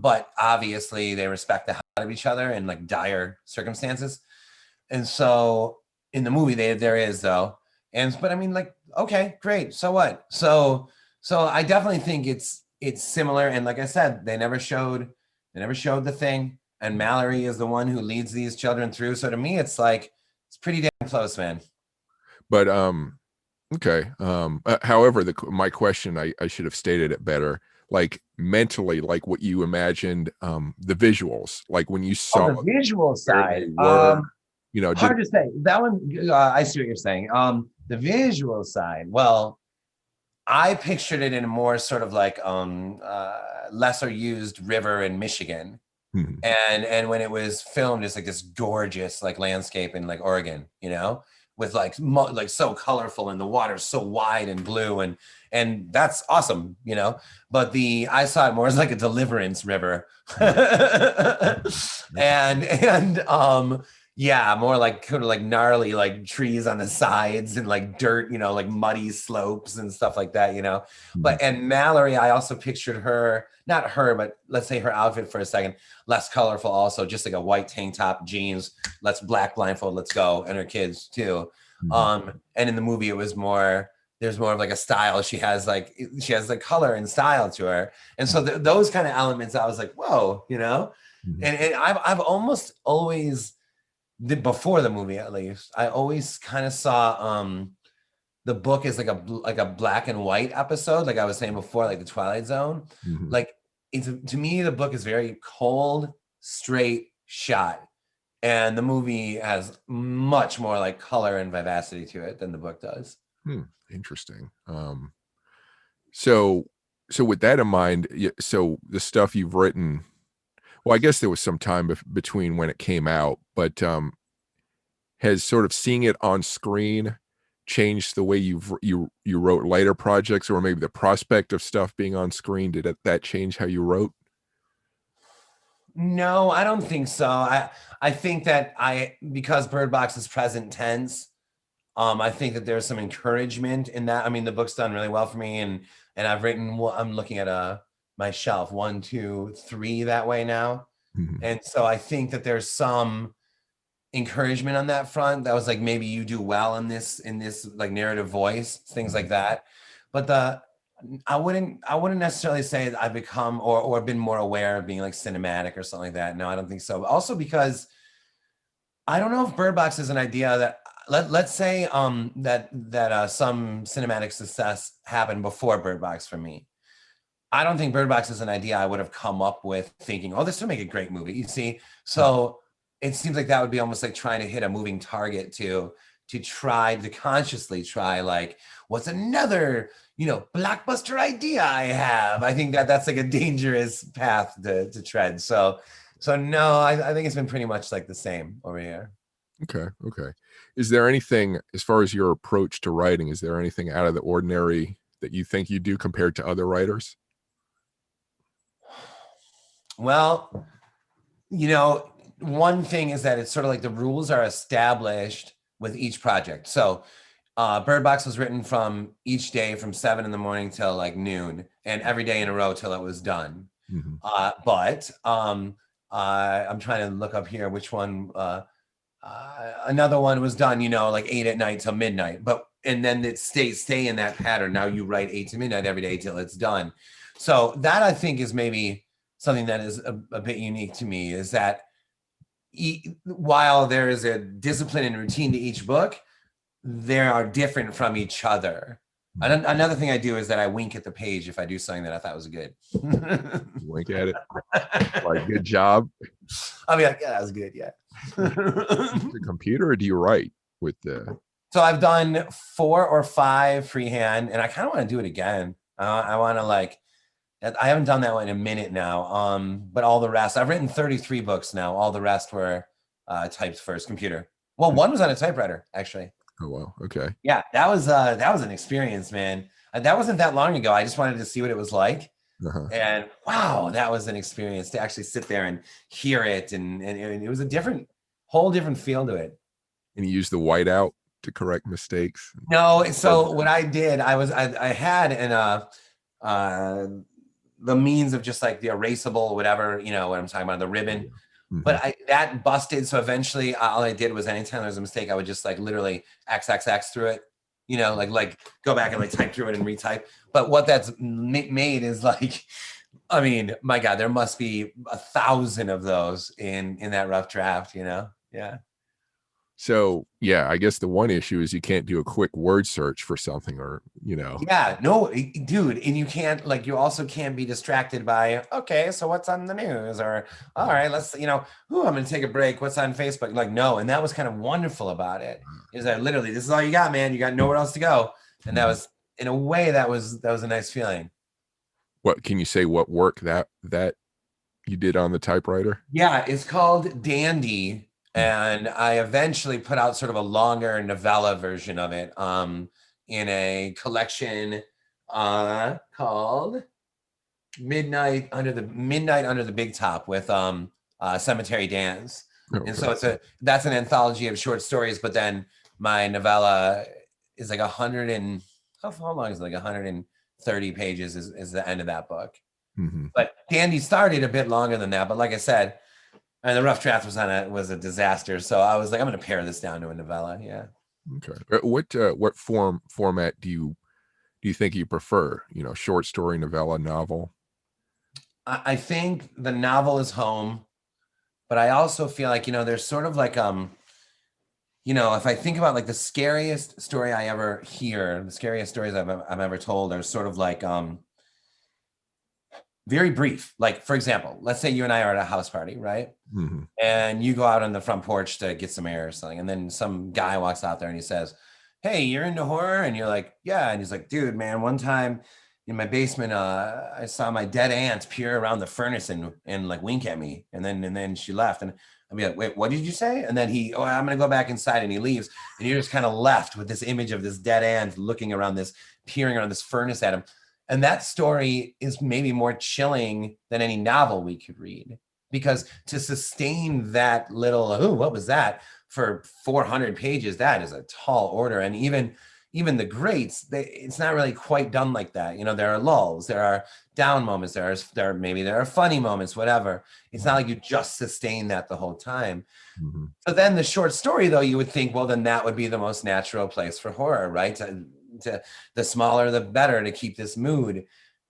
Speaker 2: But obviously they respect the hell out of each other in like dire circumstances. And so in the movie there is though. And but I mean, like, okay, great. So what? So I definitely think it's similar. And like I said, they never showed the thing. And Mallory is the one who leads these children through. So to me, it's like it's pretty damn close, man.
Speaker 1: But, okay. However, my question, I should have stated it better. Like mentally, like what you imagined, the visuals, like when you
Speaker 2: On
Speaker 1: saw
Speaker 2: the visual
Speaker 1: where
Speaker 2: side,
Speaker 1: they were, did
Speaker 2: hard to say. That one, I see what you're saying. The visual side, well, I pictured it in a more sort of like lesser used river in Michigan.
Speaker 1: Mhm.
Speaker 2: And when it was filmed, it's like this gorgeous like landscape in like Oregon, with like like so colorful and the water's so wide and blue and that's awesome, But I saw it more as like a deliverance river, and yeah, more like kind of like gnarly like trees on the sides and like dirt, like muddy slopes and stuff like that.
Speaker 1: Mhm.
Speaker 2: And Mallory, I also pictured her, not her, but let's say her outfit for a second, less colorful also, just like a white tank top, jeans, let's black blindfold, let's go, and her kids too.
Speaker 1: Mhm.
Speaker 2: And in the movie it was more, there's more of like a style. She has like color and style to her. And so those kind of elements, I was like, whoa.
Speaker 1: Mhm.
Speaker 2: And I've almost always, before the movie at least, I always kind of saw the book is like a black and white episode, like I was saying before, like the Twilight Zone.
Speaker 1: Mhm.
Speaker 2: Like it's, to me, the book is very cold, straight shot, and the movie has much more like color and vivacity to it than the book does.
Speaker 1: Hmm, interesting. So so with that in mind, so the stuff you've written, well, I guess there was some time between when it came out, but, has sort of seeing it on screen changed the way you wrote later projects, or maybe the prospect of stuff being on screen, did that change how you wrote?
Speaker 2: No, I don't think so. I think that because Bird Box is present tense, I think that there's some encouragement in that. I mean, the book's done really well for me, and I've written. I'm looking at my shelf, 1, 2, 3 that way now,
Speaker 1: Mhm.
Speaker 2: and so I think that there's some encouragement on that front. That was like, maybe you do well in this like narrative voice, things
Speaker 1: Mhm.
Speaker 2: like that. But I wouldn't necessarily say that I've become or been more aware of being like cinematic or something like that. No, I don't think so. Also because I don't know if Bird Box is an idea that, let's say that some cinematic success happened before Bird Box for me. I don't think Bird Box is an idea I would have come up with thinking, oh, this would make a great movie. You see,
Speaker 1: Mhm.
Speaker 2: so it seems like that would be almost like trying to hit a moving target to try to consciously try, like, what's another blockbuster idea I have. I think that's like a dangerous path to tread. So no, I think it's been pretty much like the same over here.
Speaker 1: Okay, okay. Is there anything, as far as your approach to writing, is there anything out of the ordinary that you think you do compared to other writers?
Speaker 2: Well, You know, one thing is that it's sort of like the rules are established with each project. So Birdbox was written from each day from 7 in the morning till like noon, and every day in a row till it was done.
Speaker 1: Mhm.
Speaker 2: But I'm trying to look up here which one. Another one was done, you know, like 8 at night till midnight. But and then it stay in that pattern. Now you write 8 to midnight every day till it's done. So that I think is maybe something that is a bit unique to me is that while there is a discipline and routine to each book, they are different from each other. Another thing I do is that I wink at the page if I do something that I thought was good.
Speaker 1: Wink at it. Like, good job.
Speaker 2: I'll be like, yeah, that was good. Yeah.
Speaker 1: The computer, or do you write with the?
Speaker 2: So I've done 4 or 5 freehand, and I kind of want to do it again. I want to like, I haven't done that one in a minute now. But all the rest, I've written 33 books now. All the rest were typed first, computer. Well, one was on a typewriter, actually.
Speaker 1: Oh wow, okay.
Speaker 2: Yeah, that was an experience, man. That wasn't that long ago. I just wanted to see what it was like.
Speaker 1: Uh-huh.
Speaker 2: And wow, that was an experience to actually sit there and hear it. And it was a whole different feel to it.
Speaker 1: And you use the whiteout to correct mistakes?
Speaker 2: No, so what I did, I had the means of just like the erasable, whatever, you know what I'm talking about, the ribbon.
Speaker 1: Mm-hmm.
Speaker 2: But that busted. So eventually all I did was anytime there was a mistake, I would just like literally XXX through it, you know, like go back and like type through it and retype. But what that's made is like, I mean, my God, there must be 1,000 of those in that rough draft, you know? Yeah.
Speaker 1: So yeah, I guess the one issue is you can't do a quick word search for something, or
Speaker 2: Yeah, no, dude, and you also can't be distracted by, okay, so what's on the news, or all right, let's, I'm gonna take a break. What's on Facebook? Like, no, and that was kind of wonderful about it, is that literally this is all you got, man. You got nowhere else to go, and that was in a way that was a nice feeling.
Speaker 1: What can you say? What work that you did on the typewriter?
Speaker 2: Yeah, it's called Dandy, and I eventually put out sort of a longer novella version of it. In a collection called Midnight Under the Big Top with Cemetery Dance.
Speaker 1: Okay.
Speaker 2: And so that's an anthology of short stories, but then my novella is like 100 and how long is it? Like 130 pages is the end of that book.
Speaker 1: Mm-hmm.
Speaker 2: But Dandy started a bit longer than that, but like I said, and the rough draft was a disaster. So I was like, I'm gonna pare this down to a novella. Yeah.
Speaker 1: Okay. What format do you think you prefer? Short story, novella, novel?
Speaker 2: I think the novel is home, but I also feel like, there's sort of like, if I think about like the scariest story I ever hear, the scariest stories I've ever told are sort of like, very brief. Like, for example, let's say you and I are at a house party, right?
Speaker 1: Mm-hmm.
Speaker 2: And you go out on the front porch to get some air or something. And then some guy walks out there and he says, hey, you're into horror? And you're like, yeah. And he's like, dude, man, one time in my basement, I saw my dead aunt peer around the furnace and like wink at me. And then she left. And I'd be like, wait, what did you say? And then I'm going to go back inside, and he leaves. And you're just kind of left with this image of this dead aunt looking around peering around this furnace at him. And that story is maybe more chilling than any novel we could read, because to sustain that little, what was that, for 400 pages, that is a tall order. And even the greats, it's not really quite done like that. There are lulls, there are down moments, there are funny moments, whatever. It's not like you just sustain that the whole time. Mm-hmm. So then the short story, though, you would think, well, then that would be the most natural place for horror, right? To the smaller the better, to keep this mood.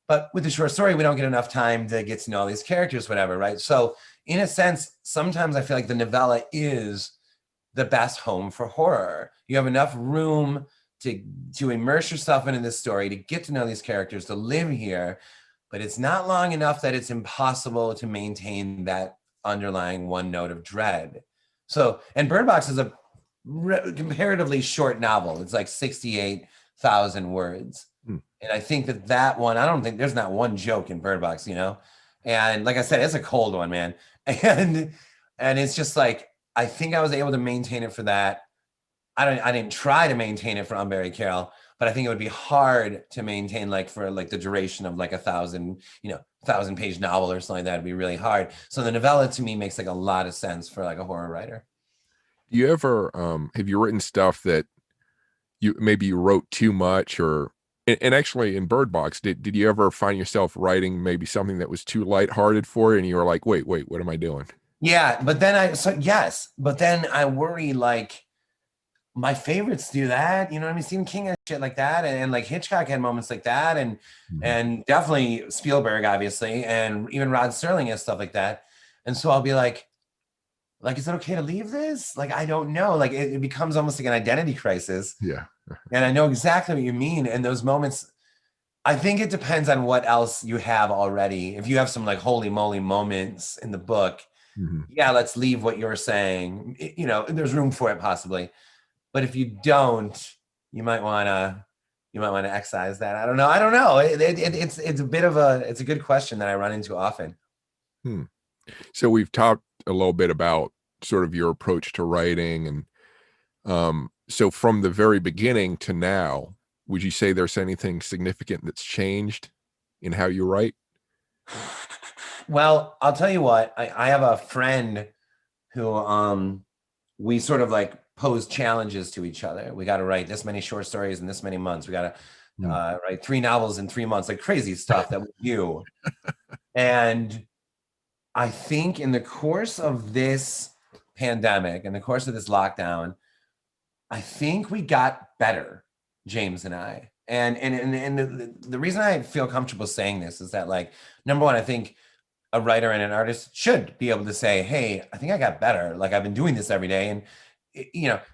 Speaker 2: But with the short story, we don't get enough time to get to know all these characters, whatever, right? So in a sense, sometimes I feel like the novella is the best home for horror. You have enough room to immerse yourself into this story, to get to know these characters, to live here, but it's not long enough that it's impossible to maintain that underlying one note of dread. So, and Birdbox is a comparatively short novel. It's like 68,000 words. And I think that one, I don't think there's not one joke in Birdbox, and like I said, it's a cold one, man. And it's just like, I think I was able to maintain it for that. I didn't try to maintain it for Unburied Carol, but I think it would be hard to maintain like for like the duration of like 1,000-page novel or something like that. It'd be really hard. So the novella to me makes like a lot of sense for like a horror writer.
Speaker 1: Do you ever have you written stuff that you wrote too much, or and actually in Birdbox, did you ever find yourself writing maybe something that was too lighthearted for you, and you were like, wait, what am I doing?
Speaker 2: Yeah, but then I worry like my favorites do that, you know what I mean? Stephen King and shit like that, and like Hitchcock had moments like that, and
Speaker 1: Mhm.
Speaker 2: and definitely Spielberg, obviously, and even Rod Serling has stuff like that. And so I'll be like, is it okay to leave this? Like, I don't know. Like, it becomes almost like an identity crisis.
Speaker 1: Yeah.
Speaker 2: And I know exactly what you mean. And those moments, I think it depends on what else you have already. If you have some like holy moly moments in the book,
Speaker 1: Mhm.
Speaker 2: yeah, let's leave what you're saying. There's room for it possibly. But if you don't, you might want to excise that. I don't know. It's a bit of it's a good question that I run into often.
Speaker 1: Hmm. So we've talked a little bit about sort of your approach to writing, and so from the very beginning to now, would you say there's anything significant that's changed in how you write?
Speaker 2: Well, I'll tell you what. I have a friend who we sort of like pose challenges to each other. We got to write this many short stories in this many months. We got to
Speaker 1: Hmm.
Speaker 2: write 3 novels in 3 months, like crazy stuff that we do. And I think in the course of this pandemic, in the course of this lockdown, I think we got better, James and I. And the reason I feel comfortable saying this is that, like, number one, I think a writer and an artist should be able to say, hey, I think I got better. Like, I've been doing this every day. And,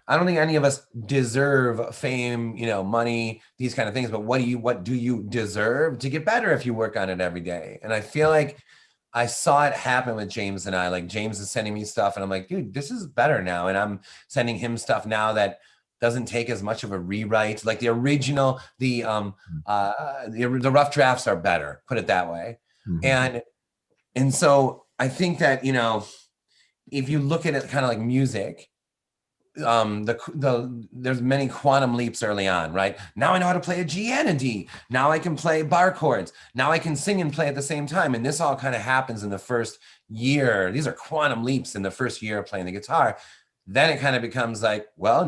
Speaker 2: I don't think any of us deserve fame, money, these kind of things. But what do you deserve to get better if you work on it every day? And I feel like I saw it happen with James and I. Like, James is sending me stuff, and I'm like, dude, this is better now. And I'm sending him stuff now that doesn't take as much of a rewrite. Like the original, the rough drafts are better, put it that way.
Speaker 1: Mhm.
Speaker 2: And so I think that, if you look at it kind of like music, there's many quantum leaps early on, right? Now I know how to play a G and a D. Now I can play bar chords. Now I can sing and play at the same time. And this all kind of happens in the first year. These are quantum leaps in the first year of playing the guitar. Then it kind of becomes like, well,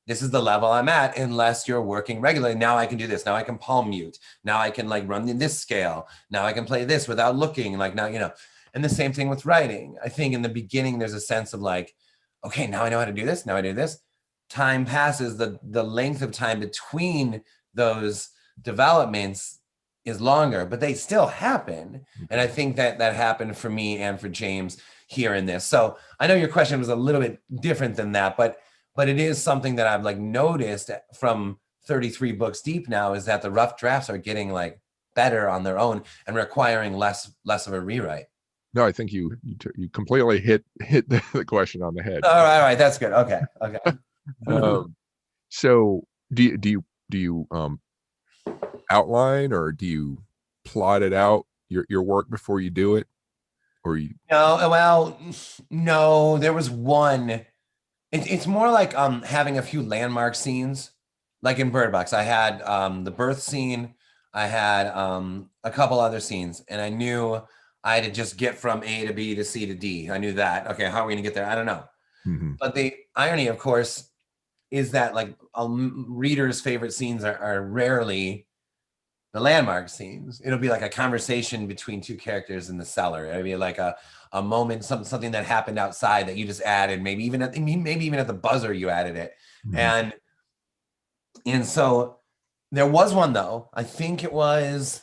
Speaker 2: this is the level I'm at, unless you're working regularly. Now I can do this. Now I can palm mute. Now I can like run in this scale. Now I can play this without looking. Like now, and the same thing with writing. I think in the beginning, there's a sense of like, okay, now I know how to do this. Now I do this. Time passes. The length of time between those developments is longer, but they still happen. And I think that happened for me and for James here in this. So I know your question was a little bit different than that, but it is something that I've like noticed from 33 books deep now, is that the rough drafts are getting like better on their own and requiring less of a rewrite.
Speaker 1: No, I think you completely hit the question on the head.
Speaker 2: All right, that's good. Okay.
Speaker 1: Um, so do you outline, or do you plot it out, your work, before you do it, or you?
Speaker 2: No, well, no, there was one. It's more like having a few landmark scenes. Like in Bird Box, I had the birth scene, I had a couple other scenes, and I knew I had to just get from A to B to C to D. I knew that. Okay, how are we gonna get there? I don't know.
Speaker 1: Mhm.
Speaker 2: But the irony, of course, is that like readers' favorite scenes are rarely the landmark scenes. It'll be like a conversation between two characters in the cellar. It'll be like a moment, something that happened outside that you just added. Maybe even at the buzzer you added it,
Speaker 1: Mhm.
Speaker 2: and so there was one though. I think it was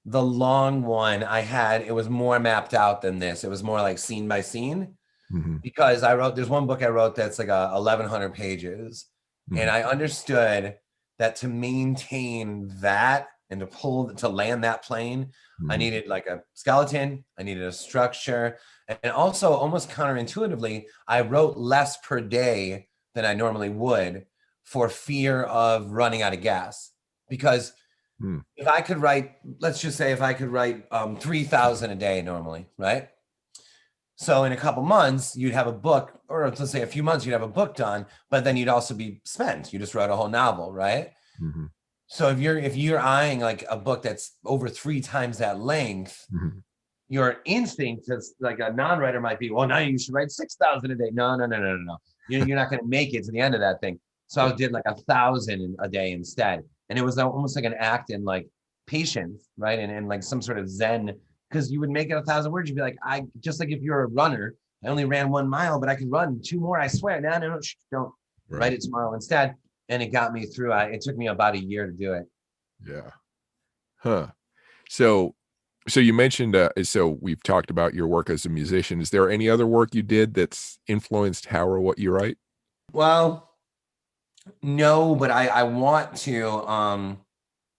Speaker 2: the long one I had. It was more mapped out than this. It was more like scene by scene,
Speaker 1: Mhm.
Speaker 2: because there's one book I wrote that's like 1,100 pages, and
Speaker 1: Mhm.
Speaker 2: I understood that to maintain that and to land that plane, I
Speaker 1: Mhm.
Speaker 2: needed like a skeleton, I needed a structure, and also almost counterintuitively, I wrote less per day than I normally would, for fear of running out of gas. Because
Speaker 1: Mhm.
Speaker 2: if I could write, let's just say if I could write 3,000 a day normally, right? So in a couple months, you'd have a book, or let's say a few months, you'd have a book done, but then you'd also be spent. You just wrote a whole novel, right?
Speaker 1: Hmm.
Speaker 2: So if you're eyeing like a book that's over 3 times that length,
Speaker 1: Hmm.
Speaker 2: your instinct as like a non-writer might be, well, now you should write 6,000 a day. No, no, no, no, no, no. You're not going to make it to the end of that thing. So I
Speaker 1: Yeah.
Speaker 2: did like 1,000 a day instead. And it was almost like an act in like patience, right? And like some sort of Zen, because you would make it 1,000 words. You'd be like, I just like if you're a runner, I only ran 1 mile, but I could run 2 more. I swear. No, no, no, don't write
Speaker 1: Right.
Speaker 2: it tomorrow instead. And it got me through. It took me about a year to do it.
Speaker 1: Yeah. Huh. So, so you mentioned, so we've talked about your work as a musician. Is there any other work you did that's influenced how or what you write?
Speaker 2: Well, no, but I want to.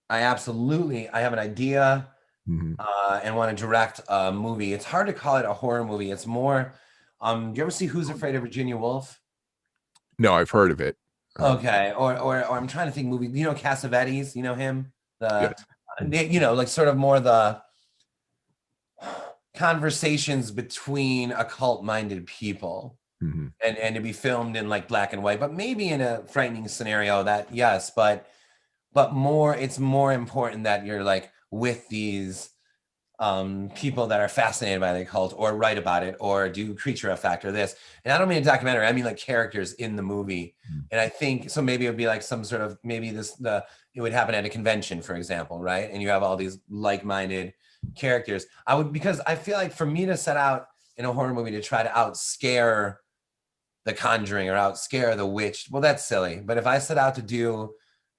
Speaker 2: I have an idea
Speaker 1: Hmm.
Speaker 2: and want to direct a movie. It's hard to call it a horror movie. It's more. Do you ever see Who's Afraid of Virginia Woolf?
Speaker 1: No, I've heard of it.
Speaker 2: Okay, or I'm trying to think movie. You know Cassavetes. You know him.
Speaker 1: Yes.
Speaker 2: Like sort of more the conversations between occult-minded people,
Speaker 1: Hmm.
Speaker 2: and to be filmed in like black and white, but maybe in a frightening scenario. That yes, but more. It's more important that you're like with these people that are fascinated by the occult or write about it or do creature effect or this. And I don't mean a documentary, I mean like characters in the movie. And I think so maybe it would be like some sort of maybe it would happen at a convention, for example, right? And you have all these like-minded characters. I would, because I feel like for me to set out in a horror movie to try to out scare the Conjuring or out scare the witch, well, that's silly. But if I set out to do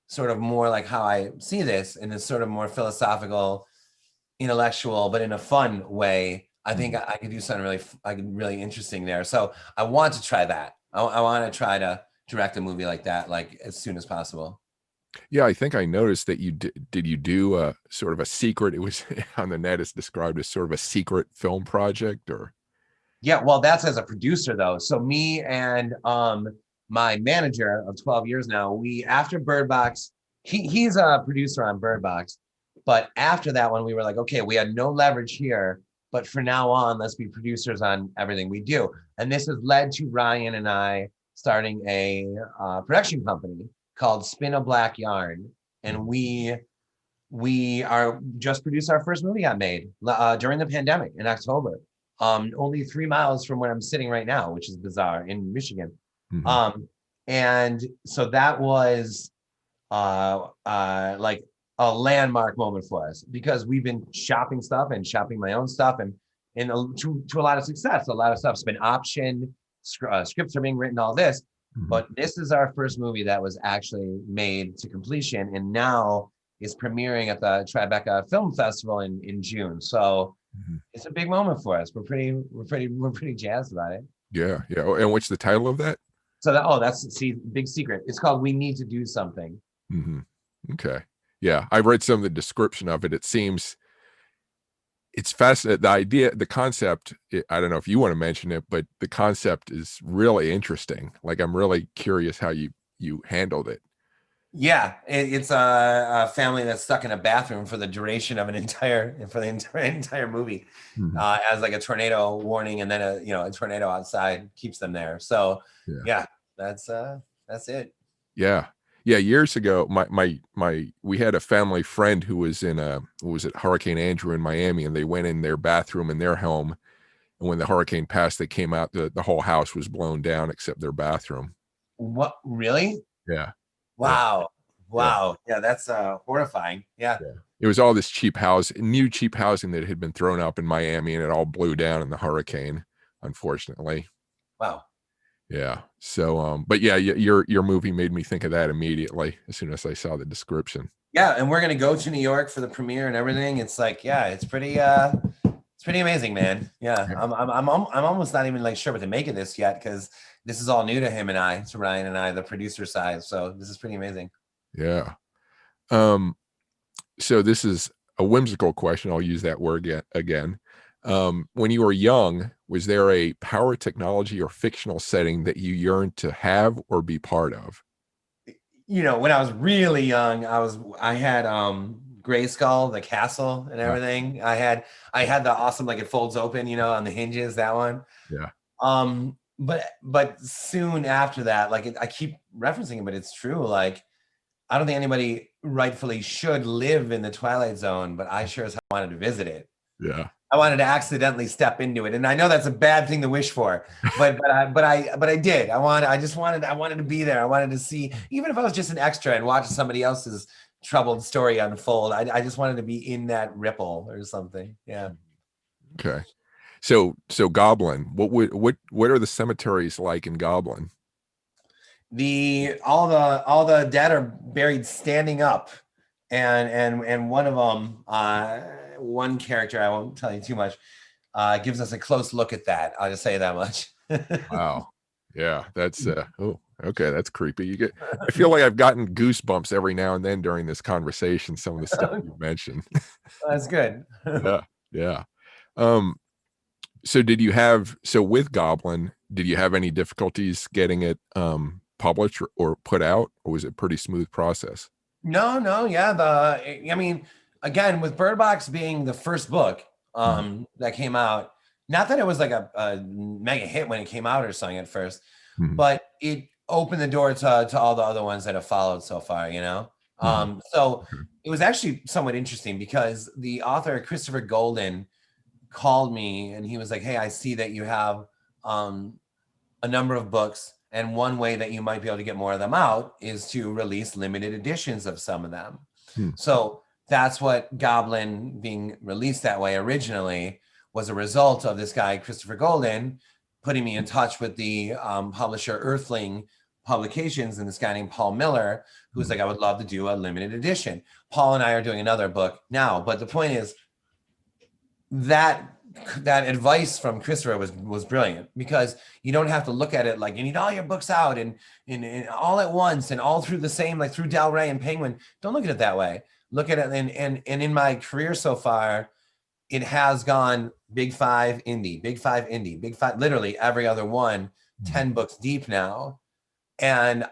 Speaker 2: sort of more like how I see this in this sort of more philosophical, intellectual, but in a fun way, I think
Speaker 1: Hmm.
Speaker 2: I could do something really interesting there. So I want to try that. I want to try to direct a movie like that, like as soon as possible.
Speaker 1: Yeah, I think I noticed that you did you do a sort of a secret, it was on the net, it's described as sort of a secret film project or
Speaker 2: Yeah, well, that's as a producer though. So me and my manager of 12 years now, we after Birdbox, he's a producer on Birdbox, but after that one, we were like, okay, we had no leverage here, but for now on, let's be producers on everything we do. And this has led to Ryan and I starting a production company called Spin a Black Yarn, and we are just produced our first movie got made during the pandemic in October. Only 3 miles from where I'm sitting right now, which is bizarre in Michigan.
Speaker 1: Mhm.
Speaker 2: Um, and so that was like a landmark moment for us because we've been shopping stuff and shopping my own stuff and to a lot of success. A lot of stuff's been optioned, scripts are being written, all this.
Speaker 1: Mhm.
Speaker 2: But this is our first movie that was actually made to completion, and now is premiering at the Tribeca Film Festival in June. So
Speaker 1: Mhm.
Speaker 2: it's a big moment for us. We're pretty jazzed about it.
Speaker 1: Yeah, yeah. Oh, and what's the title of that?
Speaker 2: So that's see big secret. It's called We Need to Do Something.
Speaker 1: Mhm. Okay. Yeah, I read some of the description of it. It seems it's fascinating. The idea, the concept, I don't know if you want to mention it, but the concept is really interesting. Like I'm really curious how you handled it.
Speaker 2: Yeah, it's a family that's stuck in a bathroom for the duration of the entire movie,
Speaker 1: Mhm.
Speaker 2: as like a tornado warning, and then a tornado outside keeps them there. So
Speaker 1: Yeah.
Speaker 2: yeah, that's it.
Speaker 1: Yeah. Yeah, years ago, my we had a family friend who was in a who was at Hurricane Andrew in Miami, and they went in their bathroom in their home, and when the hurricane passed, they came out, the whole house was blown down except their bathroom.
Speaker 2: What really?
Speaker 1: Yeah. Yeah.
Speaker 2: Wow,
Speaker 1: Yeah.
Speaker 2: wow, yeah, that's horrifying. Yeah,
Speaker 1: Yeah. It was all this new cheap housing that had been thrown up in Miami, and it all blew down in the hurricane, unfortunately.
Speaker 2: wow.
Speaker 1: Yeah. So, but yeah, your movie made me think of that immediately as soon as I saw the description.
Speaker 2: Yeah, and we're gonna go to New York for the premiere and everything. It's like, yeah, it's pretty amazing, man. Yeah,
Speaker 1: Yeah.
Speaker 2: I'm almost not even like sure what to make of this yet because this is all new to him and I, to Ryan and I, the producer side. So this is pretty amazing.
Speaker 1: Yeah. Um, so this is a whimsical question. I'll use that word again. When you were young, was there a power technology or fictional setting that you yearned to have or be part of?
Speaker 2: When I was really young, I had Gray Skull, the castle and
Speaker 1: Uh,
Speaker 2: everything. I had the awesome like it folds open, on the hinges, that one.
Speaker 1: yeah.
Speaker 2: But soon after that, like I keep referencing it, but it's true. Like I don't think anybody rightfully should live in the Twilight Zone, but I sure as hell wanted to visit it.
Speaker 1: Yeah.
Speaker 2: I wanted to accidentally step into it, and I know that's a bad thing to wish for, but I did. I wanted to be there. I wanted to see, even if I was just an extra and watching somebody else's troubled story unfold. I just wanted to be in that ripple or something. Yeah.
Speaker 1: Okay. So Goblin, what are the cemeteries like in Goblin?
Speaker 2: All the dead are buried standing up, and one of them, one character, I won't tell you too much, gives us a close look at that. I'll just say that much.
Speaker 1: Wow. Yeah, that's oh, okay, that's creepy. I feel like I've gotten goosebumps every now and then during this conversation, some of the stuff you mentioned.
Speaker 2: That's good.
Speaker 1: Yeah. Yeah. Um, so with Goblin, did you have any difficulties getting it published or put out, or was it a pretty smooth process?
Speaker 2: No, yeah. I mean, again, with Birdbox being the first book
Speaker 1: Mhm.
Speaker 2: that came out, not that it was like a mega hit when it came out or something at first,
Speaker 1: Mhm.
Speaker 2: but it opened the door to all the other ones that have followed so far, you know?
Speaker 1: Mhm.
Speaker 2: So
Speaker 1: Okay.
Speaker 2: it was actually somewhat interesting because the author, Christopher Golden, called me and he was like, "Hey, I see that you have a number of books, and one way that you might be able to get more of them out is to release limited editions of some of them."
Speaker 1: Hmm.
Speaker 2: So that's what Goblin being released that way originally was a result of this guy, Christopher Golden, putting me in touch with the publisher Earthling Publications and this guy named Paul Miller, who was
Speaker 1: Mhm.
Speaker 2: like, "I would love to do a limited edition." Paul and I are doing another book now, but the point is, that that advice from Christopher was brilliant, because you don't have to look at it like you need all your books out and all at once and all through the same, like through Del Rey and Penguin. Don't look at it that way. Look at it, and in my career so far, it has gone big five indie, big five indie, big five, literally every other one,
Speaker 1: Mhm.
Speaker 2: 10 books deep now. And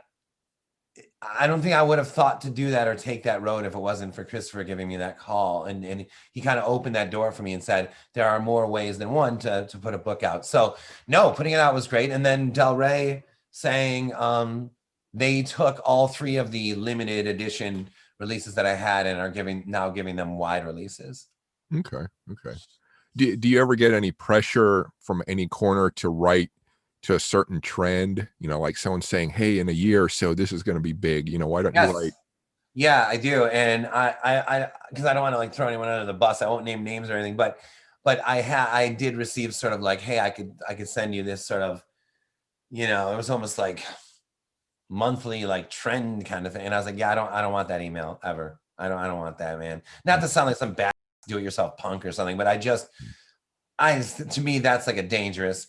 Speaker 2: I don't think I would have thought to do that or take that road if it wasn't for Christopher giving me that call. And he kind of opened that door for me and said, there are more ways than one to put a book out. So no, putting it out was great. And then Del Rey saying they took all three of the limited edition releases that I had and are now giving them wide releases.
Speaker 1: Okay. Okay. Do you ever get any pressure from any corner to write to a certain trend? Like someone saying, "Hey, in a year or so, this is going to be big. Why don't you
Speaker 2: Yes.
Speaker 1: write?"
Speaker 2: Yeah, I do. And because I don't want to like throw anyone under the bus, I won't name names or anything, but I did receive sort of like, "Hey, I could send you this sort of, it was almost like monthly like trend kind of thing." And I was like, "Yeah, I don't want that email ever. I don't want that, man." Not to sound like some bad do-it-yourself punk or something, but to me, that's like a dangerous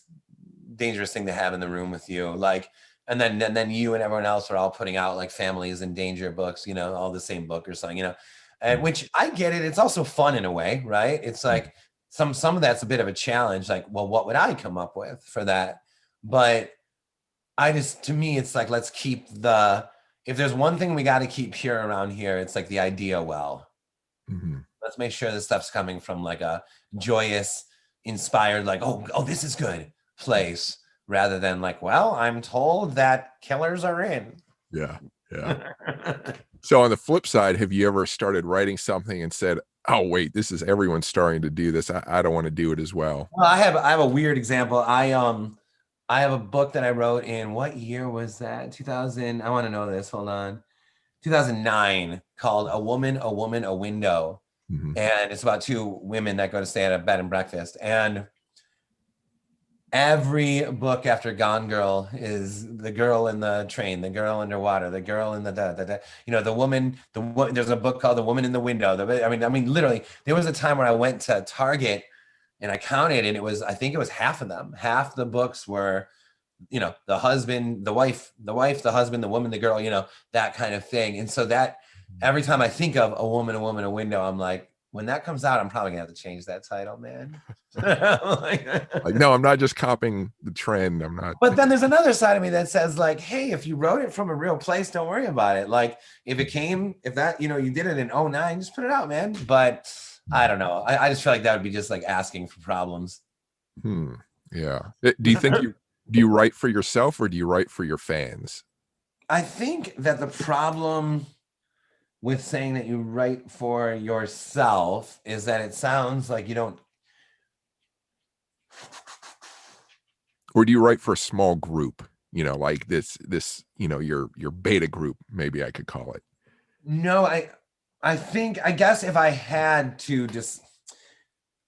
Speaker 2: thing to have in the room with you. Like, and then you and everyone else are all putting out like families in danger books, all the same book or something, and
Speaker 1: Mhm.
Speaker 2: which I get it. It's also fun in a way, right? It's like some of that's a bit of a challenge. Like, well, what would I come up with for that? But to me, it's like, let's keep if there's one thing we got to keep pure around here, it's like the idea well.
Speaker 1: Mhm.
Speaker 2: Let's make sure this stuff's coming from like a joyous, inspired, like, oh, this is good place, rather than like, well, I'm told that killers are in.
Speaker 1: Yeah. Yeah. So on the flip side, have you ever started writing something and said, "Oh, wait, this is everyone's starting to do this. I don't want to do it as well."
Speaker 2: Well, I have a weird example. I have a book that I wrote in, what year was that? 2000. I want to know this. Hold on. 2009, called A Woman, a Woman, a Window.
Speaker 1: Mhm.
Speaker 2: And it's about two women that go to stay at a bed and breakfast. And every book after Gone Girl is the girl in the train, the girl underwater, the girl in the woman, there's a book called The Woman in the Window. I mean, literally, there was a time where I went to Target and I counted, and I think it was half of them. Half the books were, the husband, the husband, the woman, the girl, that kind of thing. And so that every time I think of a woman, a window, I'm like, when that comes out, I'm probably gonna have to change that title, man.
Speaker 1: Like, no, I'm not just copying the trend. I'm not.
Speaker 2: But then there's another side of me that says like, hey, if you wrote it from a real place, don't worry about it. Like if that, you did it in '09, just put it out, man. But I don't know. I just feel like that would be just like asking for problems.
Speaker 1: Hmm. Yeah. Do you think do you write for yourself or do you write for your fans?
Speaker 2: I think that the problem with saying that you write for yourself is that it sounds like you don't.
Speaker 1: Or do you write for a small group? You know, like this, you know, your beta group, maybe I could call it.
Speaker 2: No, I think, I guess if I had to just,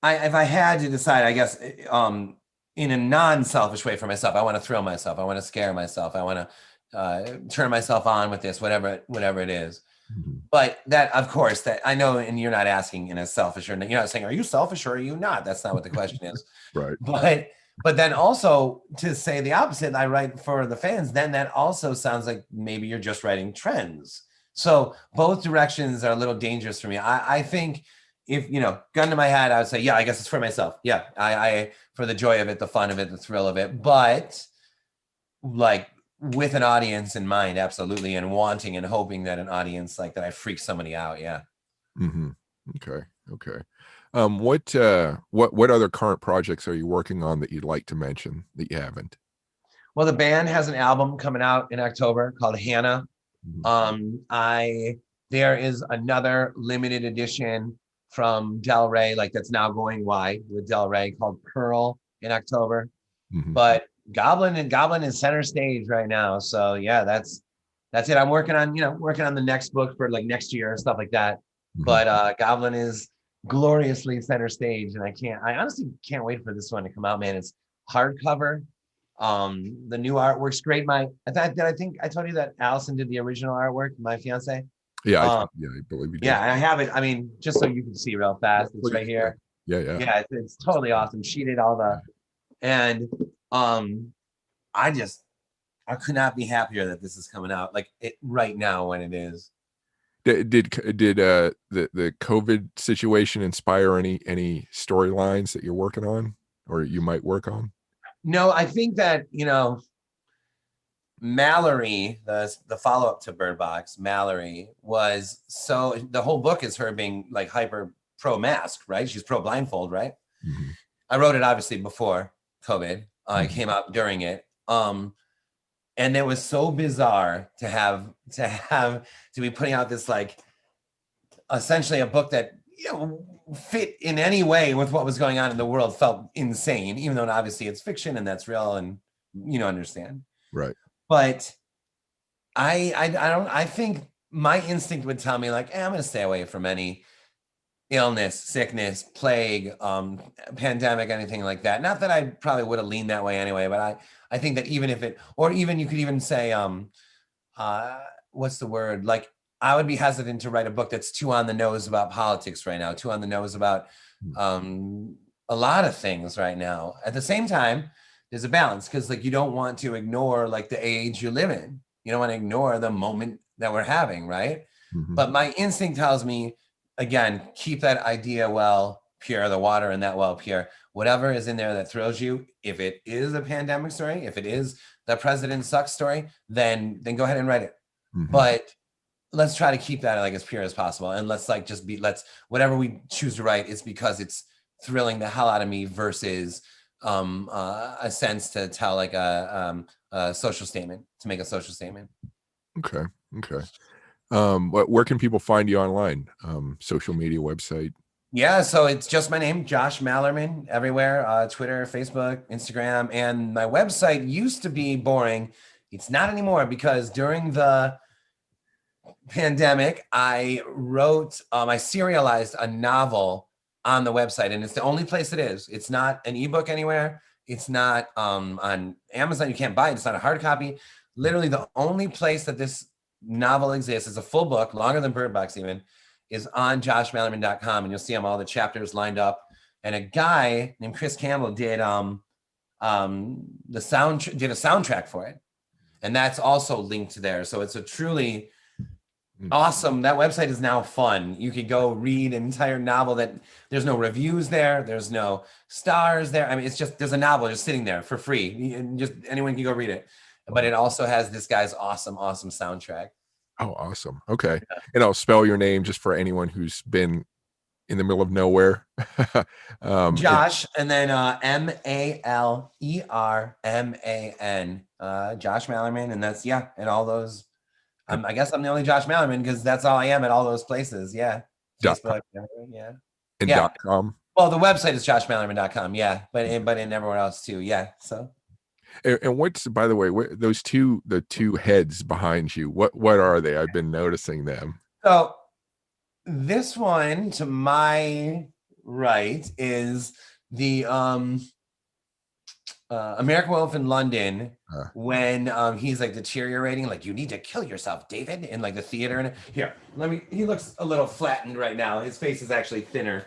Speaker 2: if I had to decide, I guess, in a non-selfish way for myself, I want to thrill myself. I want to scare myself. I want to turn myself on with this, whatever it is.
Speaker 1: Mhm.
Speaker 2: But that, of course, that I know, and you're not asking in a selfish, or you're not saying, are you selfish or are you not? That's not what the question is.
Speaker 1: Right.
Speaker 2: But then also to say the opposite, I write for the fans, then that also sounds like maybe you're just writing trends. So both directions are a little dangerous for me. I think if, gun to my head, I would say, yeah, I guess it's for myself. Yeah, I for the joy of it, the fun of it, the thrill of it. But like with an audience in mind, absolutely, and wanting and hoping that an audience like that I freak somebody out. Yeah.
Speaker 1: Mm-hmm. Okay. Okay. What other current projects are you working on that you'd like to mention that you haven't?
Speaker 2: Well, the band has an album coming out in October called Hannah.
Speaker 1: Mhm.
Speaker 2: I There is another limited edition from Del Rey, like that's now going wide with Del Rey, called Pearl in October.
Speaker 1: Mhm.
Speaker 2: But Goblin is center stage right now. So yeah, that's it. I'm working on the next book for like next year and stuff like that.
Speaker 1: Mhm.
Speaker 2: But Goblin is gloriously center stage, and I honestly can't wait for this one to come out, man. It's hardcover. The new artwork's great. I think I told you that Allison did the original artwork, my fiance.
Speaker 1: Yeah,
Speaker 2: Um,
Speaker 1: I believe you did.
Speaker 2: yeah, I have it. I mean, just so you can see real fast, it's right
Speaker 1: Yeah.
Speaker 2: here.
Speaker 1: Yeah, yeah.
Speaker 2: Yeah, it's totally awesome. She did all the, and um, I just I could not be happier that this is coming out like it right now when it is.
Speaker 1: Did the COVID situation inspire any storylines that you're working on or you might work on?
Speaker 2: No, I think that Mallory, the follow up to Birdbox, Mallory was, so the whole book is her being like hyper pro mask, right? She's pro blindfold, right?
Speaker 1: Mhm.
Speaker 2: I wrote it obviously before COVID. It
Speaker 1: Mhm.
Speaker 2: came out during it. And it was so bizarre to be putting out this like essentially a book that fit in any way with what was going on in the world. Felt insane, even though obviously it's fiction and that's real, and understand.
Speaker 1: Right.
Speaker 2: But I think my instinct would tell me like, I'm gonna stay away from any illness, sickness, plague, pandemic, anything like that. Not that I probably would have leaned that way anyway, but I think that even if it, or even you could even say, what's the word? Like, I would be hesitant to write a book that's too on the nose about politics right now, too on the nose about
Speaker 1: Mm.
Speaker 2: a lot of things right now. At the same time, there's a balance because like you don't want to ignore like the age you live in. You don't want to ignore the moment that we're having, right?
Speaker 1: Mhm.
Speaker 2: But my instinct tells me, again, keep that idea well pure, the water in that well pure. Whatever is in there that thrills you, if it is a pandemic story, if it is the president sucks story, then go ahead and write it.
Speaker 1: Mhm.
Speaker 2: But let's try to keep that like as pure as possible, and let's like just be, let's, whatever we choose to write is because it's thrilling the hell out of me versus a sense to tell like a social statement, to make a social statement.
Speaker 1: Okay. Okay. Where can people find you online? Social media, website?
Speaker 2: Yeah, so it's just my name, Josh Malerman, everywhere, Twitter, Facebook, Instagram, and my website used to be boring. It's not anymore because during the pandemic, I wrote, I serialized a novel on the website, and it's the only place it is. It's not an ebook anywhere. It's not on Amazon. You can't buy it. It's not a hard copy. Literally, the only place that this novel exists is a full book, longer than Birdbox even, is on joshmalerman.com, and you'll see them all the chapters lined up. And a guy named Cris Campbell did the soundtrack for it, and that's also linked there. So it's a truly awesome. That website is now fun. You could go read an entire novel that there's no reviews there, there's no stars there. I mean, it's just, there's a novel just sitting there for free, and just anyone can go read it. But it also has this guy's awesome soundtrack.
Speaker 1: Oh, awesome. Okay. And I'll spell your name just for anyone who's been in the middle of nowhere.
Speaker 2: Josh, and then Malerman, Josh Malerman, and that's, yeah, and all those I guess I'm the only Josh Malerman because that's all I am at all those places. Yeah.
Speaker 1: Dot
Speaker 2: Facebook. Yeah.
Speaker 1: and
Speaker 2: Yeah.
Speaker 1: .com.
Speaker 2: Well, the website is joshmalerman.com. Yeah. But in everywhere else too. Yeah. So.
Speaker 1: And what's, by the way, the two heads behind you? What are they? I've been noticing them.
Speaker 2: So this one to my right is the American Wolf in London when he's like deteriorating, like you need to kill yourself, David, in like the theater. And here, he looks a little flattened right now. His face is actually thinner.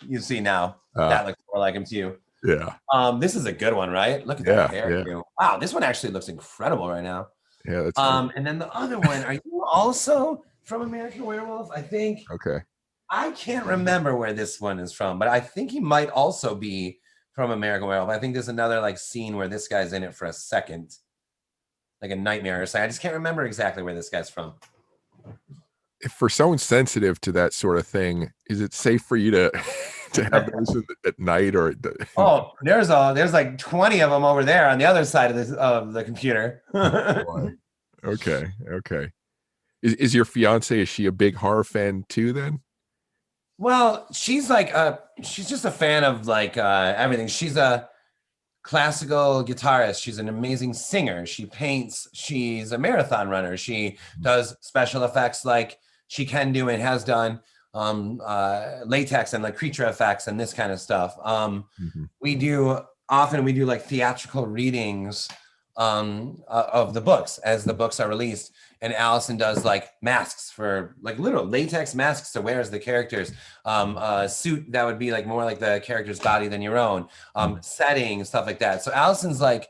Speaker 2: You see now that looks more like him too.
Speaker 1: Yeah.
Speaker 2: This is a good one, right? Look at that hair. Yeah. Wow, this one actually looks incredible right now.
Speaker 1: Yeah, that's
Speaker 2: and then the other one, are you also from American Werewolf? I think.
Speaker 1: Okay.
Speaker 2: I can't remember where this one is from, but I think he might also be from American Werewolf. I think there's another like scene where this guy's in it for a second, like a nightmare or something. I just can't remember exactly where this guy's from.
Speaker 1: If for someone sensitive to that sort of thing, is it safe for you to have those at night or?
Speaker 2: Oh, there's like 20 of them over there on the other side of the computer.
Speaker 1: Okay. Is your fiance? Is she a big horror fan too? Then?
Speaker 2: Well, she's just a fan of like everything. She's a classical guitarist. She's an amazing singer. She paints. She's a marathon runner. She does special effects like she can do and has done, latex and like creature effects and this kind of stuff. We do like theatrical readings of the books as the books are released. And Allison does like masks for like literal latex masks to wear as the characters, a suit that would be like more like the character's body than your own, setting, stuff like that. So Allison's like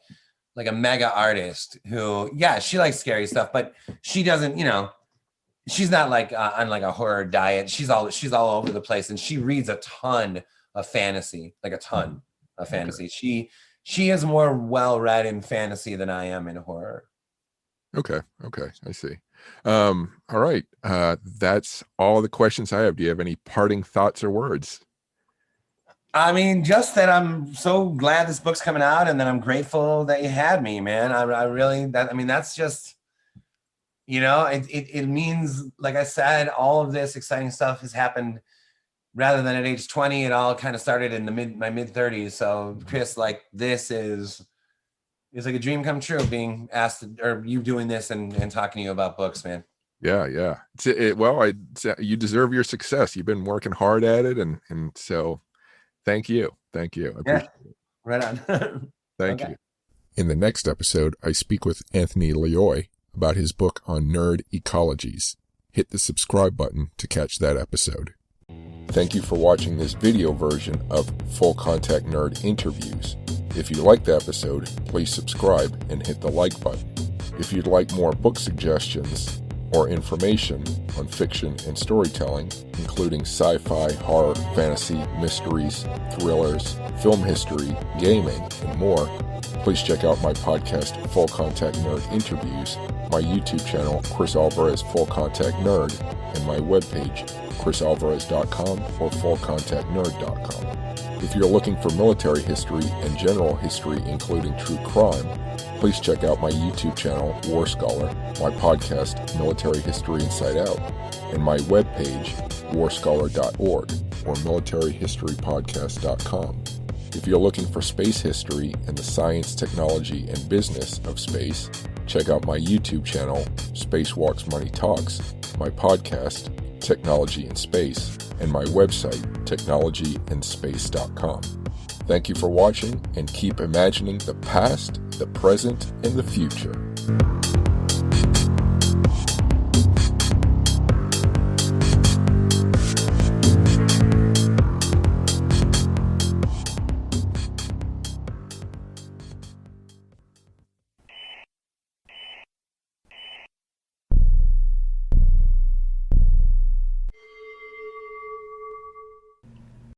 Speaker 2: a mega artist who, yeah, she likes scary stuff, but she doesn't, she's not like on like a horror diet. She's all over the place, and she reads a ton of fantasy, like a ton of fantasy. Okay. She is more well-read in fantasy than I am in horror.
Speaker 1: Okay. I see. All right. That's all the questions I have. Do you have any parting thoughts or words?
Speaker 2: I mean, just that I'm so glad this book's coming out, and that I'm grateful that you had me, man. That's just, it means, like I said, all of this exciting stuff has happened rather than at age 20. It all kind of started in my mid 30s. So Cris, like this is like a dream come true, being asked or you doing this and talking to you about books, man.
Speaker 1: Yeah. You deserve your success. You've been working hard at it. And so thank you. I appreciate it.
Speaker 2: Right on.
Speaker 1: Thank you. In the next episode, I speak with Anthony Leoy about his book on nerd ecologies. Hit the subscribe button to catch that episode. Thank you for watching this video version of Full Contact Nerd Interviews. If you liked the episode, please subscribe and hit the like button. If you'd like more book suggestions or information on fiction and storytelling, including sci-fi, horror, fantasy, mysteries, thrillers, film history, gaming, and more, please check out my podcast, Full Contact Nerd Interviews, my YouTube channel, Cris Alvarez Full Contact Nerd, and my webpage, chrisalvarez.com or fullcontactnerd.com. If you're looking for military history and general history, including true crime, please check out my YouTube channel, War Scholar, my podcast, Military History Inside Out, and my webpage, warscholar.org or militaryhistorypodcast.com. If you're looking for space history and the science, technology, and business of space, check out my YouTube channel, Spacewalks Money Talks, my podcast, Technology in Space, and my website, technologyandspace.com. Thank you for watching, and keep imagining the past, the present, and the future.